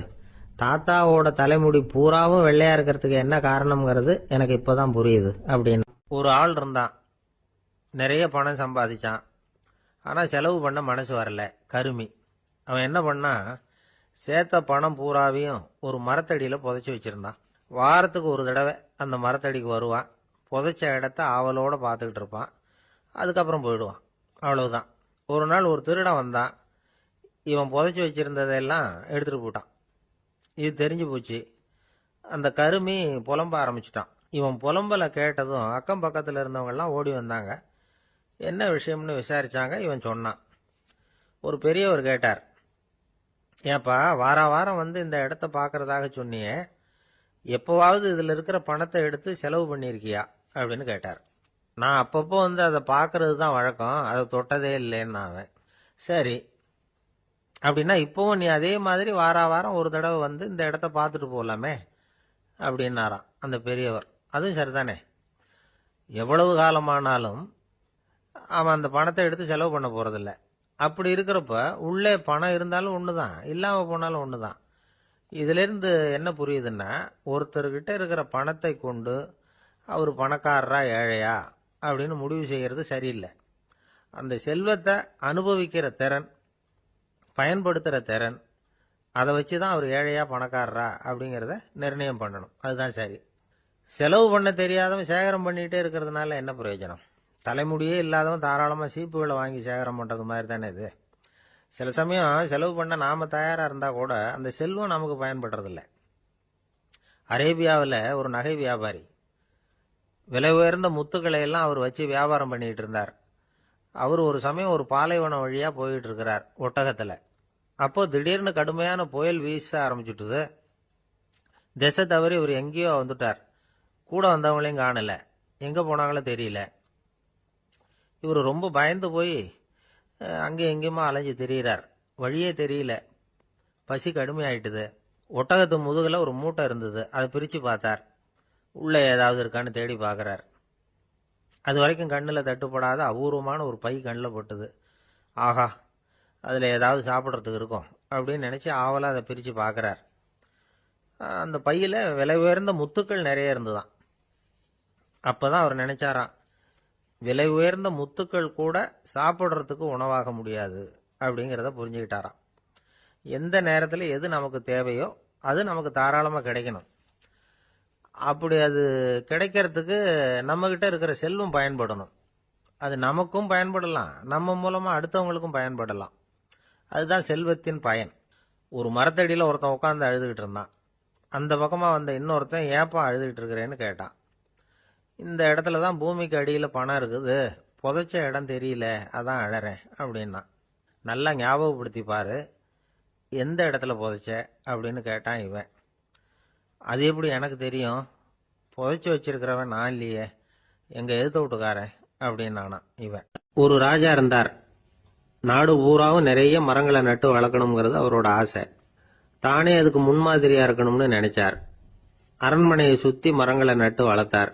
தாத்தாவோட தலைமுடி பூராவும் வெள்ளையா இருக்கிறதுக்கு என்ன காரணம்ங்கிறது எனக்கு இப்பதான் புரியுது அப்படின்னு. ஒரு ஆள் இருந்தான், நிறைய பணம் சம்பாதிச்சான், ஆனா செலவு பண்ண மனசு வரல, கருமி. அவன் என்ன பண்ணா, சேர்த்த பணம் பூராவையும் ஒரு மரத்தடியில புதைச்சி வச்சிருந்தான். வாரத்துக்கு ஒரு தடவை அந்த மரத்தடிக்கு வருவான், புதைச்ச இடத்த ஆவலோட பார்த்துக்கிட்டு இருப்பான், அதுக்கப்புறம் போயிடுவான். அவ்வளவுதான். ஒரு நாள் ஒரு திருடன் வந்தான், இவன் புதைச்சி வச்சிருந்ததெல்லாம் எடுத்துட்டு போட்டான். இது தெரிஞ்சு போச்சு. அந்த கருமி புலம்ப ஆரம்பிச்சுட்டான். இவன் புலம்பலை கேட்டதும் அக்கம் பக்கத்தில் இருந்தவங்க எல்லாம் ஓடி வந்தாங்க. என்ன விஷயம்னு விசாரிச்சாங்க. இவன் சொன்னான். ஒரு பெரியவர் கேட்டார், ஏப்பா வாரம் இந்த இடத்த பார்க்கறதாக சொன்னியே, எப்போவாவது இதுல இருக்கிற பணத்தை எடுத்து செலவு பண்ணிருக்கியா அப்படின்னு கேட்டார். நான் அப்பப்போ அதை பார்க்கறது தான் வழக்கம், அதை தொட்டதே இல்லைன்னு. அவன், சரி அப்படின்னா இப்பவும் நீ அதே மாதிரி வாரம் ஒரு தடவை இந்த இடத்த பார்த்துட்டு போகலாமே அப்படின்னாராம் அந்த பெரியவர். அதுவும் சரிதானே, எவ்வளவு காலமானாலும் அவன் அந்த பணத்தை எடுத்து செலவு பண்ண போறதில்ல. அப்படி இருக்கிறப்ப உள்ளே பணம் இருந்தாலும் ஒண்ணுதான், இல்லாம போனாலும் ஒண்ணுதான். இதுல இருந்து என்ன புரியுதுன்னா, ஒருத்தர்கிட்ட இருக்கிற பணத்தை கொண்டு அவர் பணக்காரரா ஏழையா அப்படின்னு முடிவு செய்யறது சரியில்லை. அந்த செல்வத்தை அனுபவிக்கிற திறன், பயன்படுத்துற திறன், அதை வச்சுதான் அவர் ஏழையா பணக்காரரா அப்படிங்கிறத நிர்ணயம் பண்ணணும். அதுதான் சரி. செலவு பண்ண தெரியாதவன் சேகரம் பண்ணிட்டே இருக்கிறதுனால என்ன பிரயோஜனம்? தலைமுடியே இல்லாதவன் தாராளமா சீப்புகளை வாங்கி சேகரம் பண்றது மாதிரி தானே இது. சில சமயம் செலவு பண்ண நாம தயாரா இருந்தா கூட அந்த செல்வம் நமக்கு பயன்படுறதில்ல. அரேபியாவில் ஒரு நகை வியாபாரி விலை உயர்ந்த முத்துக்களை எல்லாம் அவர் வச்சு வியாபாரம் பண்ணிட்டு இருந்தார். அவர் ஒரு சமயம் ஒரு பாலைவனம் வழியா போயிட்டு இருக்கிறார் ஒட்டகத்துல. அப்போ திடீர்னு கடுமையான புயல் வீச ஆரம்பிச்சுட்டுது. திசை தவறி இவர் எங்கேயோ வந்துட்டார். கூட வந்தவங்களையும் காணல, எங்க போனாங்களோ தெரியல. இவர் ரொம்ப பயந்து போய் அங்கேயும் எங்கேயுமா அலைஞ்சு திரியிறார். வழியே தெரியல, பசி கடுமையாயிட்டுது. ஒட்டகத்து முதுகுல ஒரு மூட்டை இருந்தது, அதை பிரிச்சு பார்த்தார். உள்ளே ஏதாவது இருக்கான்னு தேடி பார்க்குறார். அது வரைக்கும் கண்ணில் தட்டுப்படாத அபூர்வமான ஒரு பை கண்ணில் பட்டுது. ஆஹா, அதில் ஏதாவது சாப்பிட்றதுக்கு இருக்கும் அப்படின்னு நினச்சி ஆவலாக அதை பிரித்து பார்க்குறார். அந்த பையில் விலை உயர்ந்த முத்துக்கள் நிறைய இருந்துதான். அப்போ தான் அவர் நினைச்சாராம், விலை உயர்ந்த முத்துக்கள் கூட சாப்பிட்றதுக்கு உணவாக முடியாது அப்படிங்கிறத புரிஞ்சுக்கிட்டாராம். எந்த நேரத்தில் எது நமக்கு தேவையோ அது நமக்கு தாராளமாக கிடைக்கணும். அப்படி அது கிடைக்கிறதுக்கு நம்மக்கிட்ட இருக்கிற செல்வம் பயன்படணும். அது நமக்கும் பயன்படலாம், நம்ம மூலமாக அடுத்தவங்களுக்கும் பயன்படலாம். அதுதான் செல்வத்தின் பயன். ஒரு மரத்தடியில் ஒருத்தன் உட்காந்து அழுதுகிட்டு இருந்தான். அந்த பக்கமாக வந்த இன்னொருத்தன் ஏப்பா அழுதுகிட்டு இருக்கிறேன்னு கேட்டான். இந்த இடத்துல தான் பூமிக்கு அடியில் பணம் இருக்குது, புதைச்ச இடம் தெரியல, அதான் அழறேன் அப்படின்னா. நல்லா ஞாபகப்படுத்தி பாரு, எந்த இடத்துல புதைச்ச அப்படின்னு கேட்டான் இவன். அது எப்படி எனக்கு தெரியும், புதைச்சி வச்சிருக்கிறவன் நான் இல்லையே, எங்க எதிர்த்த வீட்டுக்காரன் அப்படின்னானா இவன். ஒரு ராஜா இருந்தார். நாடு பூராவும் நிறைய மரங்களை நட்டு வளர்க்கணுங்கிறது அவரோட ஆசை. தானே அதுக்கு முன்மாதிரியா இருக்கணும்னு நினைச்சார். அரண்மனையை சுத்தி மரங்களை நட்டு வளர்த்தார்.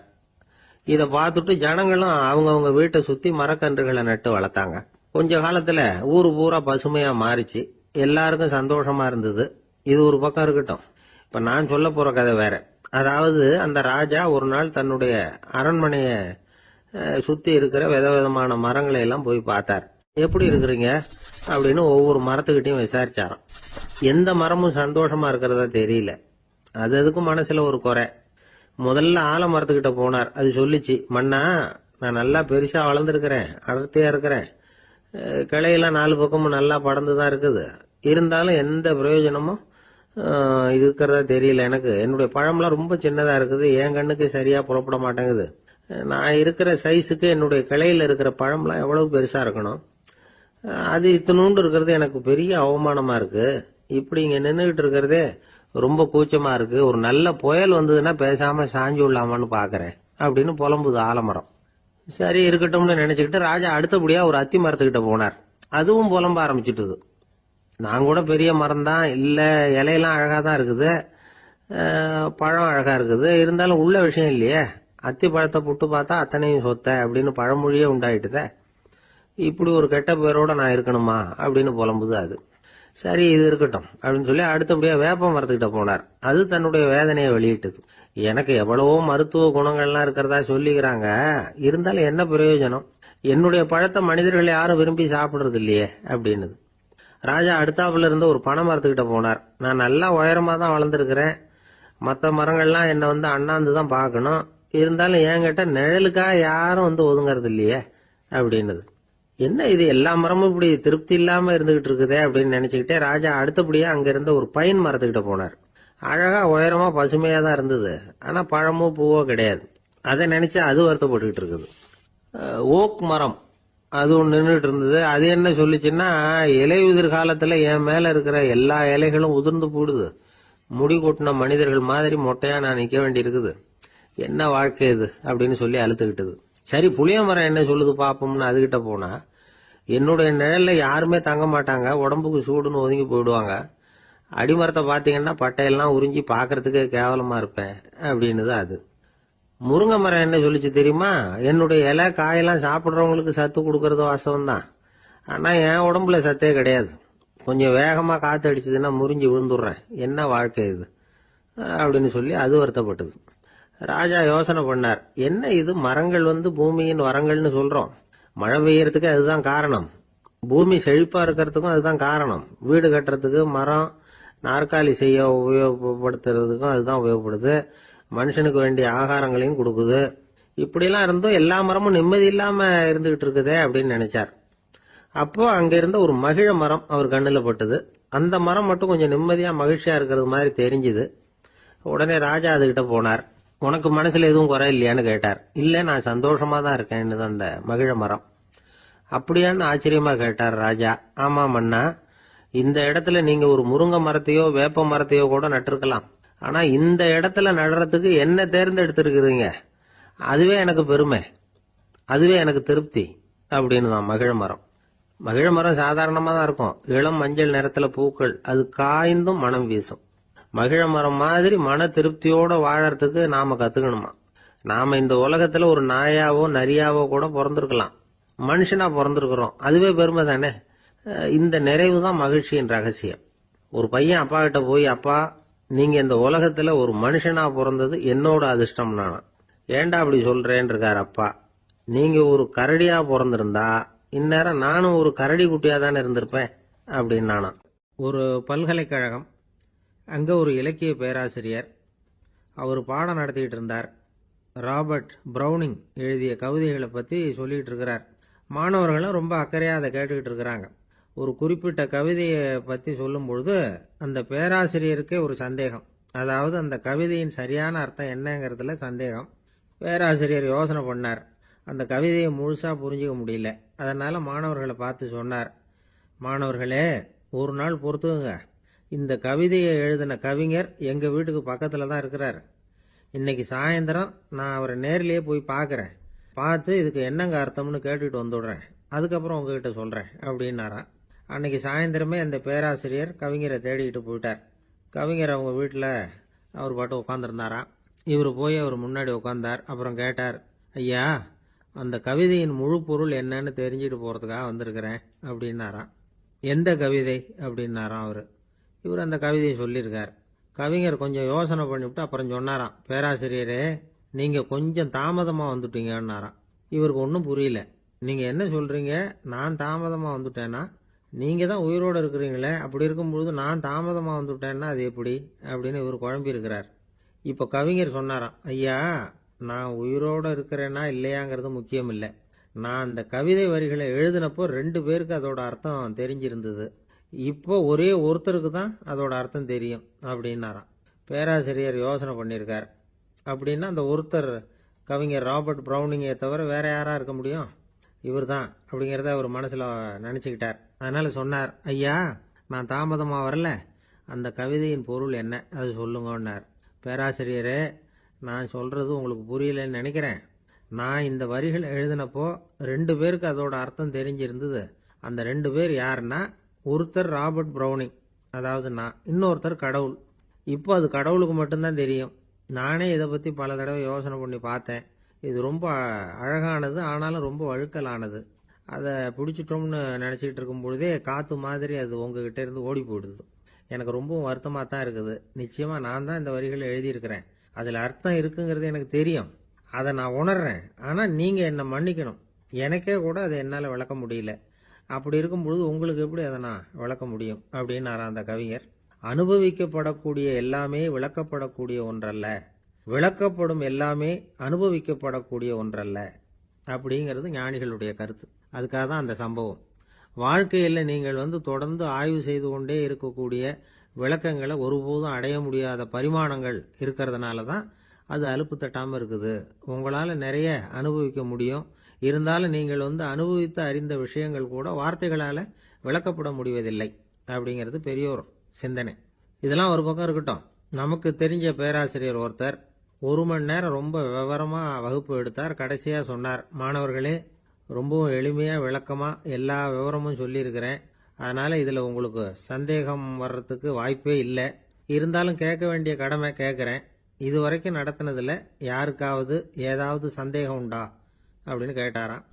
இதை பார்த்துட்டு ஜனங்களும் அவங்கவுங்க வீட்டை சுத்தி மரக்கன்றுகளை நட்டு வளர்த்தாங்க. கொஞ்ச காலத்துல ஊரு பூரா பசுமையா மாறிச்சு. எல்லாருக்கும் சந்தோஷமா இருந்தது. இது ஒரு பக்கம் இருக்கட்டும். இப்ப நான் சொல்ல போற கதை வேற. அதாவது அந்த ராஜா ஒரு நாள் தன்னுடைய அரண்மனைய சுத்தி இருக்கிற விதவிதமான மரங்களை எல்லாம் போய் பார்த்தார். எப்படி இருக்கிறீங்க அப்படின்னு ஒவ்வொரு மரத்துக்கிட்டையும் விசாரிச்சாராம். எந்த மரமும் சந்தோஷமா இருக்கிறதா தெரியல. அது அதுக்கும் மனசுல ஒரு குறை. முதல்ல ஆலமரத்துக்கிட்ட போனார். அது சொல்லிச்சு, மண்ணா நான் நல்லா பெருசா வளர்ந்துருக்கிறேன், அடர்த்தியா இருக்கிறேன், கிளையெல்லாம் 4 பக்கமும் நல்லா படர்ந்துதான் இருக்குது, இருந்தாலும் எந்த பிரயோஜனமும் இருக்கிறதா தெரியல எனக்கு. என்னுடைய பழம்லாம் ரொம்ப சின்னதா இருக்குது, என் கண்ணுக்கு சரியா புறப்பட மாட்டேங்குது. நான் இருக்கிற சைஸுக்கு என்னுடைய கிளையில இருக்கிற பழம்லாம் எவ்வளவு பெருசா இருக்கணும், அது இத்தினூண்டு இருக்கிறது எனக்கு பெரிய அவமானமா இருக்கு. இப்படி இங்க நின்றுகிட்டு இருக்கிறதே ரொம்ப கூச்சமா இருக்கு. ஒரு நல்ல புயல் வந்ததுன்னா பேசாம சாஞ்சு விடலாமான்னு பாக்குறேன் அப்படின்னு புலம்புது ஆலமரம். சரி இருக்கட்டும்னு நினைச்சுக்கிட்டு ராஜா அடுத்தபடியா ஒரு அத்தி மரத்துக்கிட்ட போனார். அதுவும் புலம்ப ஆரம்பிச்சுட்டுது. நான் கூட பெரிய மரம் தான், இல்ல இலையெல்லாம் அழகா தான் இருக்குது, பழம் அழகா இருக்குது, இருந்தாலும் உள்ள விஷயம் இல்லையே, அத்தி பழத்தை புட்டு பார்த்தா அத்தனையும் சொத்த அப்படின்னு பழமொழியே உண்டாயிட்டுத. இப்படி ஒரு கெட்ட பேரோட நான் இருக்கணுமா அப்படின்னு புலம்புது அது. சரி இது இருக்கட்டும் அப்படின்னு சொல்லி அடுத்தபடியா வேப்ப மரத்துக்கிட்ட போனார். அது தன்னுடைய வேதனையை வெளியிட்டது. எனக்கு எவ்வளவோ மருத்துவ குணங்கள்லாம் இருக்கிறதா சொல்லிக்கிறாங்க, இருந்தாலும் என்ன பிரயோஜனம், என்னுடைய பழத்தை மனிதர்கள் யாரும் விரும்பி சாப்பிடுறது இல்லையே அப்படின்னுது. ராஜா அடுத்தாப்புல இருந்த ஒரு பனை மரத்துக்கிட்ட போனார். நான் நல்லா உயரமா தான் வளர்ந்துருக்கிறேன், மற்ற மரங்கள்லாம் என்னை வந்து அண்ணாந்து தான் பார்க்கணும், இருந்தாலும் என்கிட்ட நிழலுக்காக யாரும் வந்து ஒதுங்கிறது இல்லையே அப்படின்னுது. என்ன இது எல்லா மரமும் இப்படி திருப்தி இல்லாம இருந்துகிட்டு இருக்குதே அப்படின்னு நினைச்சுக்கிட்டே ராஜா அடுத்தபடியா அங்க இருந்த ஒரு பைன் மரத்துக்கிட்ட போனார். அழகா உயரமா பசுமையா தான் இருந்தது, ஆனா பழமோ பூவோ கிடையாது. அதை நினைச்சு அது வருத்தப்பட்டுக்கிட்டு இருக்குது. ஓக் மரம் அது ஒன்று நின்றுட்டு இருந்தது. அது என்ன சொல்லிச்சுன்னா, இலையுதிர் காலத்துல என் மேல இருக்கிற எல்லா இலைகளும் உதிர்ந்து போடுது, முடி கொட்டின மனிதர்கள் மாதிரி மொட்டையா நான் நிக்க வேண்டி இருக்குது, என்ன வாழ்க்கை இது அப்படின்னு சொல்லி அழுத்துக்கிட்டது. சரி புளிய மரம் என்ன சொல்லுது பாப்போம்னு அதுகிட்ட போனா, என்னுடைய நிழல்ல யாருமே தங்க மாட்டாங்க, உடம்புக்கு சூடுன்னு ஒதுங்கி போயிடுவாங்க, அடிமரத்தை பாத்தீங்கன்னா பட்டையெல்லாம் உறிஞ்சி பாக்குறதுக்கே கேவலமா இருப்பேன் அப்படின்னுது அது. முருங்கை மரம் என்ன சொல்லிச்சு தெரியுமா, என்னுடைய இலை காயெல்லாம் சாப்பிட்றவங்களுக்கு சத்து கொடுக்கறது வாசம் தான், ஆனா என் உடம்புல சத்தே கிடையாது, கொஞ்சம் வேகமா காத்து அடிச்சதுன்னா முறிஞ்சு விழுந்துடுறேன், என்ன வாழ்க்கை இது அப்படின்னு சொல்லி அது வருத்தப்பட்டது. ராஜா யோசனை பண்ணார், என்ன இது மரங்கள் வந்து பூமியின் வரங்கள்னு சொல்றோம், மழை பெய்யறதுக்கு அதுதான் காரணம், பூமி செழிப்பா இருக்கிறதுக்கும் அதுதான் காரணம், வீடு கட்டுறதுக்கு மரம், நாற்காலி செய்ய உபயோகப்படுத்துறதுக்கும் அதுதான் உபயோகப்படுது, மனுஷனுக்கு வேண்டிய ஆகாரங்களையும் கொடுக்குது, இப்படிலாம் இருந்தும் எல்லா மரமும் நிம்மதி இல்லாம இருந்துகிட்டு இருக்குதே அப்படின்னு நினைச்சார். அப்போ அங்க இருந்த ஒரு மகிழ மரம் அவர் கண்ணுல பட்டது. அந்த மரம் மட்டும் கொஞ்சம் நிம்மதியா மகிழ்ச்சியா இருக்கிறது மாதிரி தெரிஞ்சுது. உடனே ராஜா அதுகிட்ட போனார். உனக்கு மனசுல எதுவும் குறை இல்லையான்னு கேட்டார். இல்ல நான் சந்தோஷமா தான் இருக்கேன்னு அந்த மகிழ மரம். அப்படியான்னு ஆச்சரியமா கேட்டார் ராஜா. ஆமா மன்னா, இந்த இடத்துல நீங்க ஒரு முருங்கை மரத்தையோ வேப்ப மரத்தையோ கூட நட்டிருக்கலாம், ஆனா இந்த இடத்துல நடுறதுக்கு என்ன தேர்ந்தெடுத்திருக்கிறீங்க, அதுவே எனக்கு பெருமை, அதுவே எனக்கு திருப்தி அப்படின்னு தான் மகிழ மரம். மகிழ மரம் சாதாரணமா தான் இருக்கும், இளம் மஞ்சள் நிறத்துல பூக்கள், அது காய்ந்தும் மனம் வீசும். மகிழ மரம் மாதிரி மன திருப்தியோட வாழறதுக்கு நாம கத்துக்கணுமா. நாம இந்த உலகத்துல ஒரு நாயாவோ நரியாவோ கூட பிறந்திருக்கலாம், மனுஷனா பிறந்திருக்கிறோம், அதுவே பெருமை தானே. இந்த நிறைவு தான் மகிழ்ச்சியின் ரகசியம். ஒரு பையன் அப்பா கிட்ட போய், அப்பா நீங்க இந்த உலகத்துல ஒரு மனுஷனா பிறந்தது என்னோட அதிர்ஷ்டம் நானா. ஏண்டா அப்படி சொல்றேன்னு இருக்காரு அப்பா. நீங்க ஒரு கரடியா பிறந்திருந்தா இந்நேரம் நானும் ஒரு கரடி குட்டியா தானே இருந்திருப்பேன் அப்படின்னு நானா. ஒரு பல்கலைக்கழகம், அங்க ஒரு இலக்கிய பேராசிரியர், அவர் பாடம் நடத்திட்டு இருந்தார். ராபர்ட் பிரவுனிங் எழுதிய கவிதைகளை பத்தி சொல்லிட்டு இருக்கிறார். மாணவர்களும் ரொம்ப அக்கறையா அதை கேட்டுக்கிட்டு இருக்கிறாங்க. ஒரு குறிப்பிட்ட கவிதையை பத்தி சொல்லும் பொழுது அந்த பேராசிரியருக்கே ஒரு சந்தேகம். அதாவது அந்த கவிதையின் சரியான அர்த்தம் என்னங்கிறதுல சந்தேகம். பேராசிரியர் யோசனை பண்ணார். அந்த கவிதையை முழுசா புரிஞ்சுக்க முடியல. அதனால மாணவர்களை பார்த்து சொன்னார், மாணவர்களே ஒரு நாள் பொறுத்துங்க, இந்த கவிதையை எழுதின கவிஞர் எங்க வீட்டுக்கு பக்கத்துல தான் இருக்கிறார். இன்னைக்கு சாயந்தரம் நான் அவரை நேரிலேயே போய் பார்க்கறேன். பார்த்து இதுக்கு என்னங்க அர்த்தம்னு கேட்டுட்டு வந்துடுறேன். அதுக்கப்புறம் உங்ககிட்ட சொல்றேன் அப்படின்னாராம். அன்னைக்கு சாயந்தரமே அந்த பேராசிரியர் கவிஞரை தேடிக்கிட்டு போயிட்டார். கவிஞர் அவங்க வீட்டில் அவர் பாட்டு உட்காந்துருந்தாராம். இவர் போய் அவர் முன்னாடி உட்காந்தார். அப்புறம் கேட்டார், ஐயா அந்த கவிதையின் முழு பொருள் என்னன்னு தெரிஞ்சுட்டு போறதுக்காக வந்திருக்கிறேன் அப்படின்னாராம். எந்த கவிதை அப்படின்னாராம் அவரு. இவர் அந்த கவிதையை சொல்லியிருக்கார். கவிஞர் கொஞ்சம் யோசனை பண்ணிவிட்டு அப்புறம் சொன்னாராம், பேராசிரியரே நீங்க கொஞ்சம் தாமதமா வந்துட்டீங்கன்னாராம். இவருக்கு ஒன்றும் புரியல. நீங்க என்ன சொல்றீங்க, நான் தாமதமா வந்துட்டேன்னா? நீங்க தான் உயிரோடு இருக்கிறீங்களே, அப்படி இருக்கும்பொழுது நான் தாமதமா வந்துட்டேன்னா அது எப்படி அப்படின்னு இவர் குழம்பி இருக்கிறார். இப்ப கவிஞர் சொன்னாராம், ஐயா நான் உயிரோட இருக்கிறேன்னா இல்லையாங்கிறது முக்கியம் இல்லை. நான் அந்த கவிதை வரிகளை எழுதினப்போ 2 பேருக்கு அதோட அர்த்தம் தெரிஞ்சிருந்தது. இப்போ ஒரே ஒருத்தருக்கு தான் அதோட அர்த்தம் தெரியும் அப்படின்னாராம். பேராசிரியர் யோசனை பண்ணியிருக்கார். அப்படின்னா அந்த ஒருத்தர் கவிஞர் ராபர்ட் பிரவுனிங்கை தவிர வேற யாரா இருக்க முடியும்? இவர் தான் அப்படிங்கிறத அவர் மனசுல நினைச்சுக்கிட்டார். அதனால சொன்னார், ஐயா நான் தாமதமா வரல, அந்த கவிதையின் பொருள் என்ன அது சொல்லுங்கன்னார். பேராசிரியரே நான் சொல்றது உங்களுக்கு புரியலன்னு நினைக்கிறேன். நான் இந்த வரிகள் எழுதினப்போ 2 பேருக்கு அதோட அர்த்தம் தெரிஞ்சிருந்தது. அந்த 2 பேர் யாருன்னா, ஒருத்தர் ராபர்ட் பிரவுனிங், அதாவது நான், இன்னொருத்தர் கடவுள். இப்போ அது கடவுளுக்கு மட்டும்தான் தெரியும். நானே இதை பத்தி பல தடவை யோசனை பண்ணி பார்த்தேன். இது ரொம்ப அழகானது, ஆனாலும் ரொம்ப வழுக்கலானது. அதை பிடிச்சிட்டோம்னு நினைச்சிட்டு இருக்கும் பொழுதே காத்து மாதிரி அது உங்ககிட்ட இருந்து ஓடி போயிடுது. எனக்கு ரொம்பவும் வருத்தமா தான் இருக்குது. நிச்சயமா நான் தான் இந்த வரிகளை எழுதியிருக்கிறேன். அதுல அர்த்தம் இருக்குங்கிறது எனக்கு தெரியும், அதை நான் உணர்றேன். ஆனா நீங்க என்னை மன்னிக்கணும். எனக்கே கூட அதை என்னால விளக்க முடியல. அப்படி இருக்கும் பொழுது உங்களுக்கு எப்படி அதை நான் விளக்க முடியும் அப்படின்னாரா அந்த கவிஞர். அனுபவிக்கப்படக்கூடிய எல்லாமே விளக்கப்படக்கூடிய ஒன்றல்ல, விளக்கப்படும் எல்லாமே அனுபவிக்கப்படக்கூடிய ஒன்றல்ல அப்படிங்கிறது ஞானிகளுடைய கருத்து. அதுக்காக தான் அந்த சம்பவம். வாழ்க்கையில் நீங்கள் தொடர்ந்து ஆய்வு செய்து கொண்டே இருக்கக்கூடிய விளக்கங்களை ஒருபோதும் அடைய முடியாத பரிமாணங்கள் இருக்கிறதுனால தான் அது அலுப்பு தட்டாமல் இருக்குது. உங்களால் நிறைய அனுபவிக்க முடியும். இருந்தாலும் நீங்கள் அனுபவித்து அறிந்த விஷயங்கள் கூட வார்த்தைகளால் விளக்கப்பட முடிவதில்லை அப்படிங்கிறது பெரியோர் சிந்தனை. இதெல்லாம் ஒரு பக்கம் இருக்கட்டும். நமக்கு தெரிஞ்ச பேராசிரியர் ஒருத்தர் 1 மணி நேரம் ரொம்ப விவரமா வகுப்பு எடுத்தார். கடைசியா சொன்னார், மாணவர்களே ரொம்பவும் எளிமையா விளக்கமா எல்லா விவரமும் சொல்லியிருக்கிறேன். அதனால இதுல உங்களுக்கு சந்தேகம் வர்றதுக்கு வாய்ப்பே இல்லை. இருந்தாலும் கேட்க வேண்டிய கடமை கேட்கிறேன். இதுவரைக்கும் நடத்தினதுல யாருக்காவது ஏதாவது சந்தேகம் உண்டா அப்படின்னு கேட்டாராம்.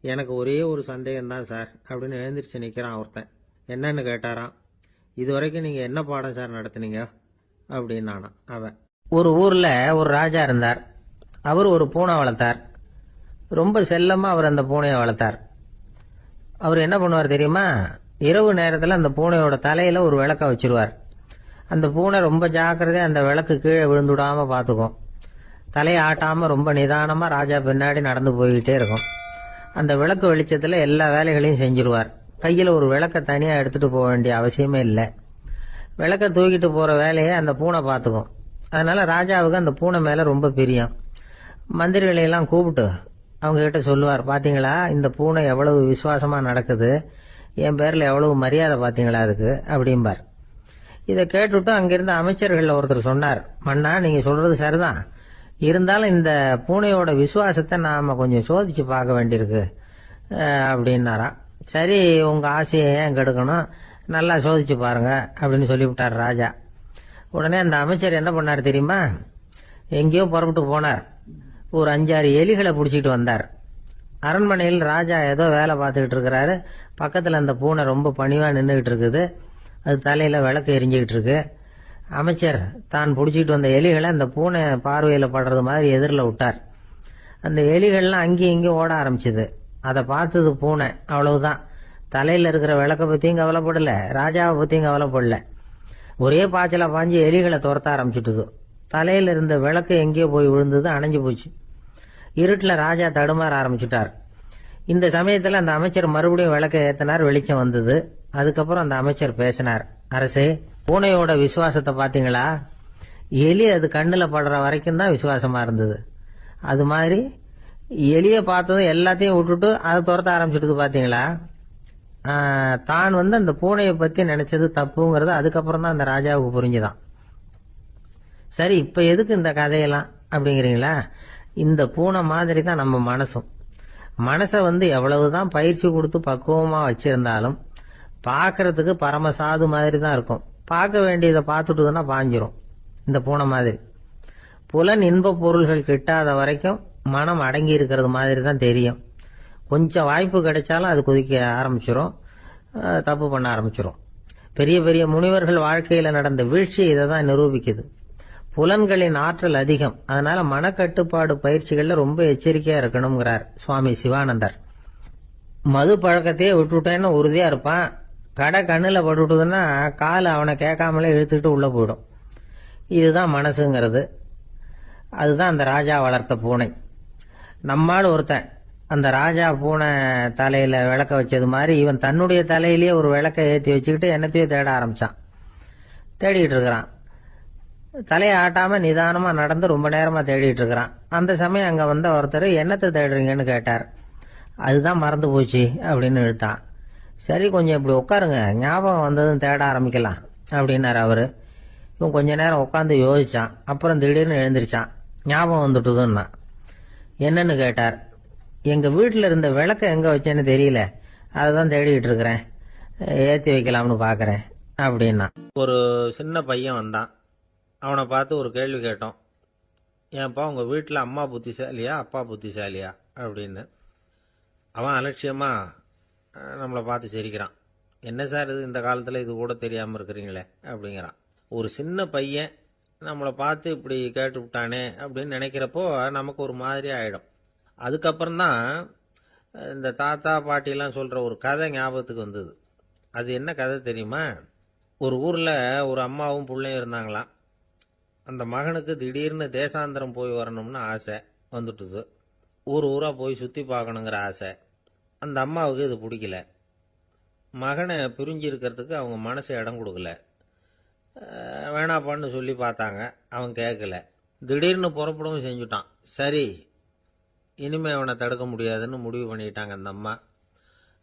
எனக்கு ஒரே ஒரு சந்தேகம் தான் சார் அப்படின்னு எழுந்திரிச்சு நிக்கிறான் ஒருத்தன். என்னன்னு கேட்டாராம். இதுவரைக்கும் நீங்க என்ன பாடம் சார் நடத்துனீங்க அப்படின்னானா அவன். ஒரு ஊர்ல ஒரு ராஜா இருந்தார். அவர் ஒரு பூனை வளர்த்தார். ரொம்ப செல்லமா அவர் அந்த பூனையை வளர்த்தார். அவர் என்ன பண்ணுவார் தெரியுமா, இரவு நேரத்தில் அந்த பூனையோட தலையில ஒரு விளக்க வச்சிருவார். அந்த பூனை ரொம்ப ஜாக்கிரதையா அந்த விளக்கு கீழே விழுந்துடாம பாத்துக்கும். தலையை ஆட்டாம ரொம்ப நிதானமா ராஜா பின்னாடி நடந்து போய்கிட்டே இருக்கும். அந்த விளக்கு வெளிச்சத்துல எல்லா வேலைகளையும் செஞ்சிருவார். கையில ஒரு விளக்க தனியா எடுத்துட்டு போக வேண்டிய அவசியமே இல்லை. விளக்க தூக்கிட்டு போற வேலையை அந்த பூனை பாத்துக்கும். அதனால ராஜாவுக்கு அந்த பூனை மேல ரொம்ப பிரியம். மந்திரிகளையெல்லாம் கூப்பிட்டு அவங்க கிட்ட சொல்லுவார், பாத்தீங்களா இந்த பூனை எவ்வளவு விசுவாசமா நடக்குது, என் பேர்ல எவ்வளவு மரியாதை பாத்தீங்களா அதுக்கு அப்படிம்பார். இதை கேட்டுவிட்டு அங்கிருந்த அமைச்சர்கள் ஒருத்தர் சொன்னார், மன்னா நீங்க சொல்றது சரிதான், இருந்தாலும் இந்த பூனையோட விசுவாசத்தை நாம கொஞ்சம் சோதிச்சு பார்க்க வேண்டியிருக்கு அப்படின்னாராம். சரி உங்க ஆசையை ஏன் கெடுக்கணும், நல்லா சோதிச்சு பாருங்க அப்படின்னு சொல்லிவிட்டார் ராஜா. உடனே அந்த அமைச்சர் என்ன பண்ணார் தெரியுமா? எங்கேயோ புறப்பட்டு போனார். ஒரு 5-6 எலிகளை பிடிச்சிட்டு வந்தார். அரண்மனையில் ராஜா ஏதோ வேலை பார்த்துக்கிட்டு இருக்கிறாரு. பக்கத்தில் அந்த பூனை ரொம்ப பணிவாக நின்றுக்கிட்டு இருக்குது. அது தலையில் விளக்கு எரிஞ்சுக்கிட்டு இருக்கு. அமைச்சர் தான் பிடிச்சிட்டு வந்த எலிகளை அந்த பூனை பார்வையில் படுறது மாதிரி எதிரில் விட்டார். அந்த எலிகள்லாம் அங்கேயும் இங்கேயும் ஓட ஆரம்பிச்சுது. அதை பார்த்தது பூனை. அவ்வளவுதான். தலையில் இருக்கிற விளக்கை பற்றியும் கவலைப்படல, ராஜாவை பற்றியும் கவலைப்படல. ஒரே பாய்ச்சலாக பாஞ்சு எலிகளை துரத்த ஆரம்பிச்சுட்டுது. தலையில் இருந்த விளக்கு எங்கேயோ போய் விழுந்தது, அணைஞ்சு போச்சு. இருட்டில் ராஜா தடுமாற ஆரம்பிச்சுட்டார். இந்த சமயத்தில் அந்த அமைச்சர் மறுபடியும் விளக்கை ஏற்றினார். வெளிச்சம் வந்தது. அதுக்கப்புறம் அந்த அமைச்சர் பேசினார். அரசே, பூனையோட விசுவாசத்தை பார்த்தீங்களா? எலி அது கண்ணில் படுற வரைக்கும் தான் விசுவாசமா இருந்தது. அது மாதிரி எலியை பார்த்ததும் எல்லாத்தையும் விட்டுட்டு அதை துரத்த ஆரம்பிச்சுட்டு பார்த்தீங்களா? தான் அந்த பூனையை பற்றி நினைச்சது தப்புங்கிறது அதுக்கப்புறம் தான் அந்த ராஜாவுக்கு புரிஞ்சுதான். சரி, இப்ப எதுக்கு இந்த கதையெல்லாம் அப்படிங்கிறீங்களா? இந்த பூனை மாதிரி தான் நம்ம மனசும். மனசை எவ்வளவுதான் பயிற்சி கொடுத்து பக்குவமா வச்சிருந்தாலும் பார்க்கறதுக்கு பரமசாது மாதிரி தான் இருக்கும். பார்க்க வேண்டியதை பார்த்துட்டுதுன்னா பாஞ்சிரும். இந்த பூனை மாதிரி புலன் இன்ப பொருள்கள் கிட்டாத வரைக்கும் மனம் அடங்கி இருக்கிறது மாதிரி தான் தெரியும். கொஞ்சம் வாய்ப்பு கிடைச்சாலும் அது குதிக்க ஆரம்பிச்சிரும், தப்பு பண்ண ஆரம்பிச்சிரும். பெரிய பெரிய முனிவர்கள் வாழ்க்கையில நடந்த வீழ்ச்சி இதை தான் நிரூபிக்குது. புலன்களின் ஆற்றல் அதிகம். அதனால மனக்கட்டுப்பாடு பயிற்சிகள்ல ரொம்ப எச்சரிக்கையா இருக்கணுங்கிறார் சுவாமி சிவானந்தர். மது பழக்கத்தையே விட்டுட்டேன்னு உறுதியா இருப்பான். கடை கண்ணுல பட்டுட்டுதுன்னா கால் அவனை கேட்காமலே இழுத்துக்கிட்டு உள்ள போயிடும். இதுதான் மனசுங்கிறது. அதுதான் அந்த ராஜா வளர்த்த பூனை. நம்மால் ஒருத்தன் அந்த ராஜா பூனை தலையில விளக்க வச்சது மாதிரி இவன் தன்னுடைய தலையிலேயே ஒரு விளக்க ஏற்றி வச்சுக்கிட்டு என்னத்தையோ தேட ஆரம்பிச்சான். தேடிட்டு இருக்கிறான். தலையை ஆட்டாம நிதானமா நடந்து ரொம்ப நேரமா தேடிட்டு இருக்கிறான். அந்த சமயம் அங்க வந்த ஒருத்தர் என்னத்தை தேடுறீங்கன்னு கேட்டார். அதுதான் மறந்து போச்சு அப்படின்னு இழுத்தான். சரி, கொஞ்சம் இப்படி உட்காருங்க, ஞாபகம் வந்ததும் தேட ஆரம்பிக்கலாம் அப்படின்னாரு அவரு. இவன் கொஞ்ச நேரம் உட்காந்து யோசிச்சான். அப்புறம் திடீர்னு எழுந்திரிச்சான். ஞாபகம் வந்துட்டுதுன்னா. என்னன்னு கேட்டார். எங்க வீட்டுல இருந்த விளக்க எங்க வச்சேன்னு தெரியல, அதான் தேடிட்டு இருக்கிறேன், ஏத்தி வைக்கலாம்னு பாக்குறேன் அப்படின்னா. ஒரு சின்ன பையன் வந்தான். அவனை பார்த்து ஒரு கேள்வி கேட்டோம். ஏன்ப்பா உங்க வீட்டில் அம்மா புத்திசாலியா அப்பா புத்திசாலியா அப்படின்னு. அவன் அலட்சியமா நம்மளை பார்த்து சிரிக்கிறான். என்ன சார் இது, இந்த காலத்தில் இது கூட தெரியாமல் இருக்கிறீங்களே அப்படிங்கிறான். ஒரு சின்ன பையன் நம்மளை பார்த்து இப்படி கேட்டு விட்டானே அப்படின்னு நினைக்கிறப்போ நமக்கு ஒரு மாதிரி ஆயிடும். அதுக்கப்புறம்தான் இந்த தாத்தா பாட்டிலாம் சொல்ற ஒரு கதை ஞாபகத்துக்கு வந்தது. அது என்ன கதை தெரியுமா? ஒரு ஊர்ல ஒரு அம்மாவும் பிள்ளையும் இருந்தாங்களாம். அந்த மகனுக்கு திடீர்னு தேசாந்திரம் போய் வரணும்னு ஆசை வந்துட்டுது. ஊரா போய் சுற்றி பார்க்கணுங்கிற ஆசை. அந்த அம்மாவுக்கு இது பிடிக்கல. மகனை பிரிஞ்சு இருக்கிறதுக்கு அவங்க மனசு இடம் கொடுக்கல. வேணாப்பான்னு சொல்லி பார்த்தாங்க, அவன் கேட்கல. திடீர்னு புறப்படவும் செஞ்சுட்டான். சரி, இனிமே அவனை தடுக்க முடியாதுன்னு முடிவு பண்ணிட்டாங்க அந்த அம்மா.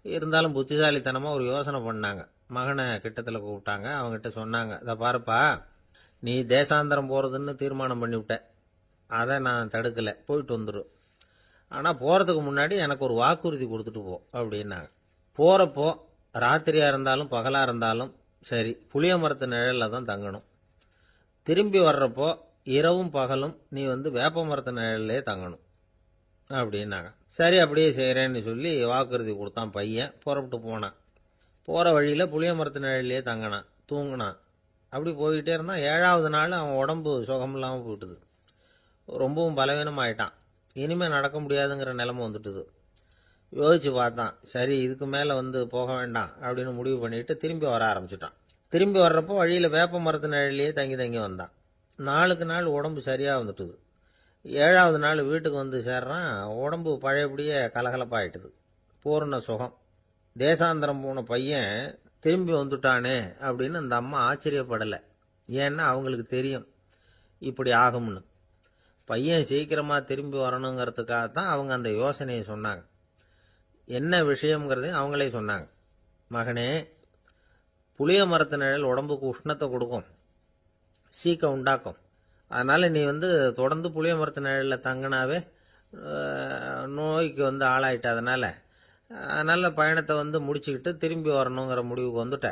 இருந்தாலும் புத்திசாலித்தனமாக ஒரு யோசனை பண்ணாங்க. மகனை கிட்டத்தில் கூப்பிட்டாங்க. அவங்ககிட்ட சொன்னாங்க, இதை பாருப்பா, நீ தேசாந்திரம் போகிறதுன்னு தீர்மானம் பண்ணிவிட்ட, அதை நான் தடுக்கலை, போயிட்டு வந்துடும். ஆனால் போகிறதுக்கு முன்னாடி எனக்கு ஒரு வாக்குறுதி கொடுத்துட்டு போ அப்படின்னாங்க. போகிறப்போ ராத்திரியாக இருந்தாலும் பகலாக இருந்தாலும் சரி, புளிய மரத்து நிழலில் தான் தங்கணும். திரும்பி வர்றப்போ இரவும் பகலும் நீ வேப்ப மரத்து நிழல்லே தங்கணும் அப்படின்னாங்க. சரி, அப்படியே செய்கிறேன்னு சொல்லி வாக்குறுதி கொடுத்தான் பையன். புறப்பட்டு போனான். போகிற வழியில் புளிய மரத்து நிழல்லே தங்கினான், தூங்கினான். அப்படி போய்கிட்டே இருந்தான். 7வது நாள் அவன் உடம்பு சுகம் இல்லாமல் போயிட்டுது. ரொம்பவும் பலவீனமாயிட்டான். இனிமேல் நடக்க முடியாதுங்கிற நிலைமை வந்துட்டுது. யோசிச்சு பார்த்தான். சரி, இதுக்கு மேலே போக வேண்டாம் அப்படின்னு முடிவு பண்ணிட்டு திரும்பி வர ஆரம்பிச்சுட்டான். திரும்பி வர்றப்போ வழியில் வேப்ப மரத்து நிழலையே தங்கி தங்கி வந்தான். நாளுக்கு நாள் உடம்பு சரியாக வந்துட்டுது. 7வது நாள் வீட்டுக்கு சேர்றான். உடம்பு பழையபடியே கலகலப்பாயிட்டுது. பூர்ண சுகம். தேசாந்திரம் போன பையன் திரும்பி வந்துட்டானே அப்படின்னு அந்த அம்மா ஆச்சரியப்படலை. ஏன்னா அவங்களுக்கு தெரியும் இப்படி ஆகும்னு. பையன் சீக்கிரமா திரும்பி வரணுங்கிறதுக்காகத்தான் அவங்க அந்த யோசனையை சொன்னாங்க. என்ன விஷயம்ங்கிறதையும் அவங்களே சொன்னாங்க. மகனே, புளிய மரத்து நிழல் உடம்புக்கு உஷ்ணத்தை கொடுக்கும், சீக்கம் உண்டாக்கும். அதனால நீ தொடர்ந்து புளிய மரத்து நிழலில் தங்கினாவே நோய்க்கு ஆளாயிட்ட. அதனால பயணத்தை முடிச்சுக்கிட்டு திரும்பி வரணுங்கிற முடிவுக்கு வந்துட்ட.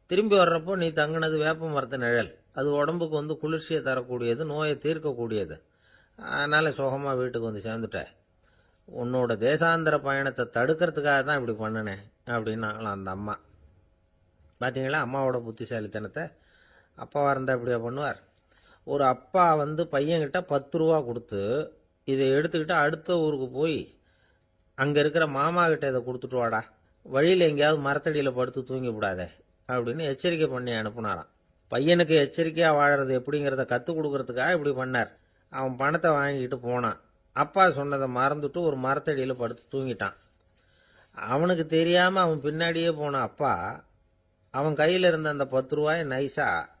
திரும்பி வர்றப்போ நீ தங்கினது வேப்ப மரத்து நிழல், அது உடம்புக்கு குளிர்ச்சியை தரக்கூடியது, நோயை தீர்க்கக்கூடியது. அதனால சுகமாக வீட்டுக்கு சேர்ந்துட்டேன். உன்னோட தேசாந்திர பயணத்தை தடுக்கிறதுக்காக தான் இப்படி பண்ணினேன் அப்படின்னாங்களாம் அந்த அம்மா. பார்த்தீங்களா அம்மாவோட புத்திசாலித்தனத்தை? அப்பாவாக இருந்தால் இப்படியா பண்ணுவார்? ஒரு அப்பா பையன்கிட்ட 10 ரூபா கொடுத்து இதை எடுத்துக்கிட்டு அடுத்த ஊருக்கு போய் அங்கே இருக்கிற மாமா கிட்ட இதை கொடுத்துட்டு வாடா, வழியில் எங்கேயாவது மரத்தடியில் படுத்து தூங்கி விடாதே அப்படின்னு எச்சரிக்கை பண்ணி அனுப்புனாராம். பையனுக்கு எச்சரிக்கையாக வாழறது எப்படிங்கிறத கற்றுக் கொடுக்கறதுக்காக இப்படி பண்ணார். அவன் பணத்தை வாங்கிட்டு போனான். அப்பா சொன்னதை மறந்துட்டு ஒரு மரத்தடியில் படுத்து தூங்கிட்டான். அவனுக்கு தெரியாமல் அவன் பின்னாடியே போன அப்பா அவன் கையில் இருந்த அந்த 10 ரூபாயை நைஸாக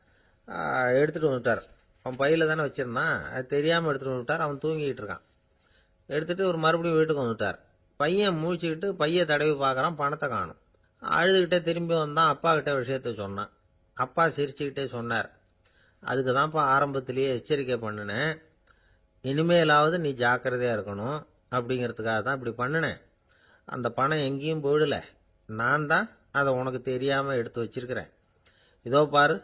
எடுத்துகிட்டு வந்துட்டார். அவன் பையில் தானே வச்சிருந்தான், அது தெரியாமல் எடுத்துகிட்டு வந்துட்டார். அவன் தூங்கிக்கிட்டு இருக்கான். எடுத்துகிட்டு ஒரு மறுபடியும் வீட்டுக்கு வந்துட்டார். பையன் மூழ்கிக்கிட்டு பையை தடவி பார்க்குறான், பணத்தை காணும். அழுதுகிட்டே திரும்பி வந்தான். அப்பா கிட்ட விஷயத்த சொன்னான். அப்பா சிரிச்சுக்கிட்டே சொன்னார், அதுக்கு தான்ப்பா ஆரம்பத்திலேயே எச்சரிக்கை பண்ணினேன், இனிமேலாவது நீ ஜாக்கிரதையாக இருக்கணும் அப்படிங்கிறதுக்காக தான் இப்படி பண்ணினேன். அந்த பணம் எங்கேயும் போயிடல, நான் தான் அதை உனக்கு தெரியாமல் எடுத்து வச்சிருக்கிறேன். இதோ பாரு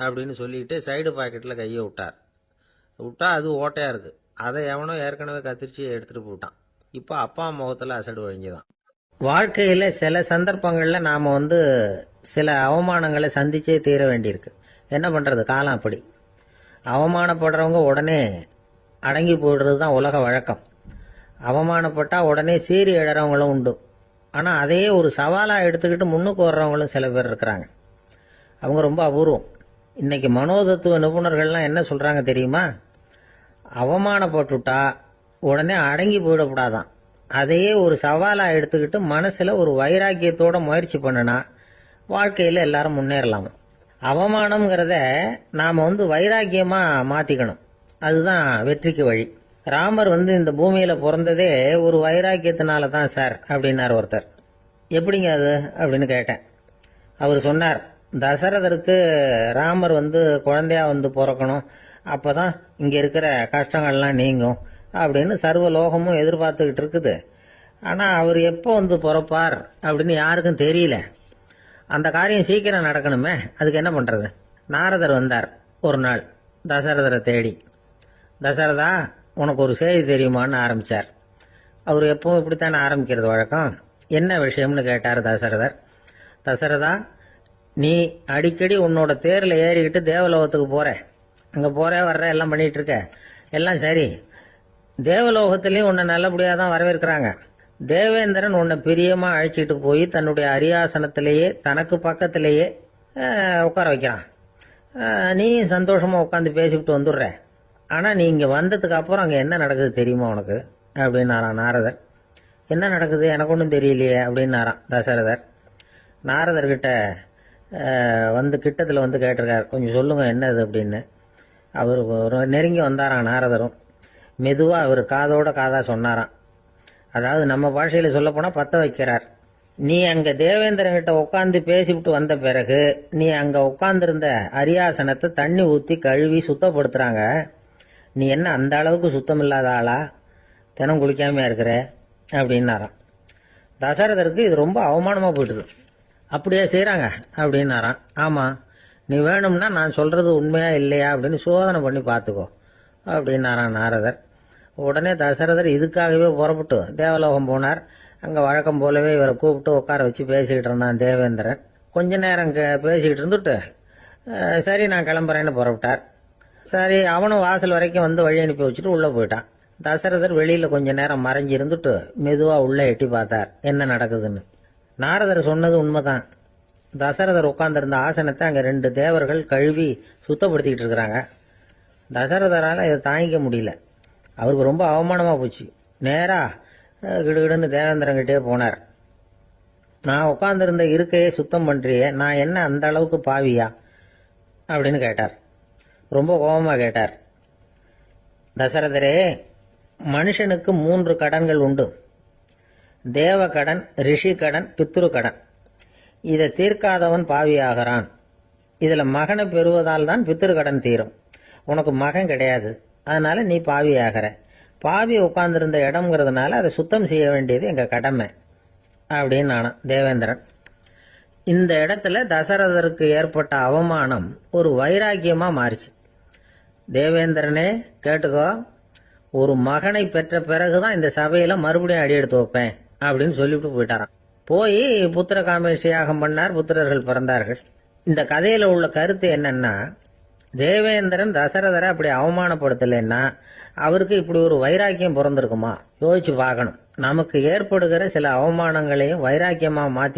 அப்படின்னு சொல்லிட்டு சைடு பாக்கெட்டில் கையை விட்டா அது ஓட்டையாக இருக்குது. அதை எவனோ ஏற்கனவே கத்திரிச்சு எடுத்துகிட்டு போட்டான். இப்போ அப்பா முகத்தில் அசடு வழிஞ்சுதான். வாழ்க்கையில் சில சந்தர்ப்பங்களில் நாம் சில அவமானங்களை சந்திச்சே தீர வேண்டியிருக்கு. என்ன பண்ணுறது, காலம் அப்படி. அவமானப்படுறவங்க உடனே அடங்கி போயிடுறது தான் உலக வழக்கம். அவமானப்பட்டால் உடனே சீறி எழறவங்களும் உண்டு. ஆனால் அதையே ஒரு சவாலாக எடுத்துக்கிட்டு முன்னுக்கு வர்றவங்களும் சில பேர் இருக்கிறாங்க. அவங்க ரொம்ப அபூர்வம். இன்னைக்கு மனோதத்துவ நிபுணர்கள்லாம் என்ன சொல்கிறாங்க தெரியுமா? அவமானப்பட்டுட்டா உடனே அடங்கி போயிடக்கூடாதான். அதையே ஒரு சவாலாக எடுத்துக்கிட்டு மனசில் ஒரு வைராக்கியத்தோட முயற்சி பண்ணினா வாழ்க்கையில் எல்லாரும் முன்னேறலாம். அவமானம்ங்கிறத நாம் வைராக்கியமாக மாற்றிக்கணும். அதுதான் வெற்றிக்கு வழி. ராமர் இந்த பூமியில் பிறந்ததே ஒரு வைராக்கியத்தினால தான் சார் அப்படின்னார் ஒருத்தர். எப்படிங்க அது அப்படின்னு கேட்டேன். அவர் சொன்னார், தசரதருக்கு ராமர் குழந்தையா பிறக்கணும், அப்போ தான் இங்கே இருக்கிற கஷ்டங்கள்லாம் நீங்கும் அப்படின்னு சர்வ லோகமும் எதிர்பார்த்துக்கிட்டு இருக்குது. ஆனால் அவர் எப்போ பிறப்பார் அப்படின்னு யாருக்கும் தெரியல. அந்த காரியம் சீக்கிரம் நடக்கணுமே, அதுக்கு என்ன பண்ணுறது? நாரதர் வந்தார் ஒரு நாள் தசரதரை தேடி. தசரதா, உனக்கு ஒரு செய்தி தெரியுமான்னு ஆரம்பித்தார். அவர் எப்பவும் இப்படித்தானே ஆரம்பிக்கிறது வழக்கம். என்ன விஷயம்னு கேட்டார் தசரதர். தசரதா, நீ அடிக்கடி உன்னோட தேரில் ஏறிக்கிட்டு தேவலோகத்துக்கு போற, அங்கே போற வர்ற எல்லாம் பண்ணிட்டு இருக்க, எல்லாம் சரி. தேவலோகத்திலையும் உன்னை நல்லபடியாக தான் வரவேற்கிறாங்க. தேவேந்திரன் உன்னை பிரியமாக அழைச்சிட்டு போய் தன்னுடைய அரியாசனத்திலேயே தனக்கு பக்கத்திலேயே உட்கார வைக்கிறான். நீயும் சந்தோஷமாக உட்காந்து பேசிவிட்டு வந்துடுற. ஆனால் நீ இங்கே வந்ததுக்கு அப்புறம் அங்கே என்ன நடக்குது தெரியுமா உனக்கு அப்படின்னாரான் நாரதர். என்ன நடக்குது எனக்கு ஒன்றும் தெரியலையே அப்படின்னாரான் தசரதர். நாரதர்கிட்ட கிட்டத்தில் கேட்டிருக்கார், கொஞ்சம் சொல்லுங்க என்னது அப்படின்னு. அவர் நெருங்கி வந்தாராம் நாரதரும். மெதுவாக அவர் காதோட காதாக சொன்னாராம். அதாவது நம்ம பாஷையில் சொல்லப்போனால் பற்ற வைக்கிறார். நீ அங்கே தேவேந்திரங்கிட்ட உட்காந்து பேசிவிட்டு வந்த பிறகு நீ அங்கே உட்காந்துருந்த அரியாசனத்தை தண்ணி ஊற்றி கழுவி சுத்தப்படுத்துகிறாங்க. நீ என்ன அந்த அளவுக்கு சுத்தம் இல்லாத ஆளா, தினம் குளிக்காமையா இருக்கிற அப்படின்னாராம். தசரதருக்கு இது ரொம்ப அவமானமாக போயிட்டுது. அப்படியே செய்கிறாங்க அப்படின்னாராம். ஆமாம், நீ வேணும்னா நான் சொல்கிறது உண்மையா இல்லையா அப்படின்னு சோதனை பண்ணி பார்த்துக்கோ அப்படின்னாரான் நாரதர். உடனே தசரதர் இதுக்காகவே புறப்பட்டு தேவலோகம் போனார். அங்கே வழக்கம் போலவே இவரை கூப்பிட்டு உட்கார வச்சு பேசிக்கிட்டு இருந்தான் தேவேந்திரன். கொஞ்ச நேரம் பேசிக்கிட்டு இருந்துட்டு சரி நான் கிளம்புறேன்னு புறப்பட்டார். சரி, அவனும் வாசல் வரைக்கும் வழி அனுப்பி வச்சுட்டு உள்ளே போயிட்டான். தசரதர் வெளியில் கொஞ்ச நேரம் மறைஞ்சி இருந்துட்டு மெதுவாக உள்ளே எட்டி பார்த்தார் என்ன நடக்குதுன்னு. நாரதர் சொன்னது உண்மைதான். தசரதர் உட்கார்ந்திருந்த ஆசனத்தை அங்கே 2 தேவர்கள் கழுவி சுத்தப்படுத்திக்கிட்டு இருக்கிறாங்க. தசரதரால் இதை தாங்கிக்க முடியல. அவருக்கு ரொம்ப அவமானமாக போச்சு. நேராக கிடுகிடுன்னு தேவேந்திரங்கிட்டே போனார். நான் உட்கார்ந்திருந்த இருக்கையை சுத்தம் பண்ணுறியே, நான் என்ன அந்த அளவுக்கு பாவியா அப்படின்னு கேட்டார். ரொம்ப கோபமாக கேட்டார். தசரதரே, மனுஷனுக்கு 3 கடன்கள் உண்டு. தேவ கடன், ரிஷி கடன், பித்ரு கடன். இதை தீர்க்காதவன் பாவியாகிறான். இதில் மகனை பெறுவதால் தான் பித்ரு கடன் தீரும். உனக்கு மகன் கிடையாது, அதனால நீ பாவியாகிற. பாவி உட்கார்ந்திருந்த இடம்ங்கிறதுனால அதை சுத்தம் செய்ய வேண்டியது எங்கள் கடமை அப்படின்னு நானும் தேவேந்திரன். இந்த இடத்துல தசரதருக்கு ஏற்பட்ட அவமானம் ஒரு வைராக்கியமா மாறிச்சு. தேவேந்திரனே கேட்டுக்கோ, ஒரு மகனை பெற்ற பிறகுதான் இந்த சபையில மறுபடியும் அடி எடுத்து வைப்பேன் அப்படின்னு சொல்லிவிட்டு போயிட்டாராம். போய் புத்திர காமேஷ் யாகம் பண்ணார், புத்திரர்கள் பிறந்தார்கள். இந்த கதையில உள்ள கருத்து என்னன்னா, தேவேந்திரன் தசரதரை அப்படி அவமானப்படுத்தலைன்னா அவருக்கு இப்படி ஒரு வைராக்கியம் பிறந்திருக்குமா? யோசிச்சு பார்க்கணும். நமக்கு ஏற்படுகிற சில அவமானங்களையும் வைராக்கியமா மாத்தி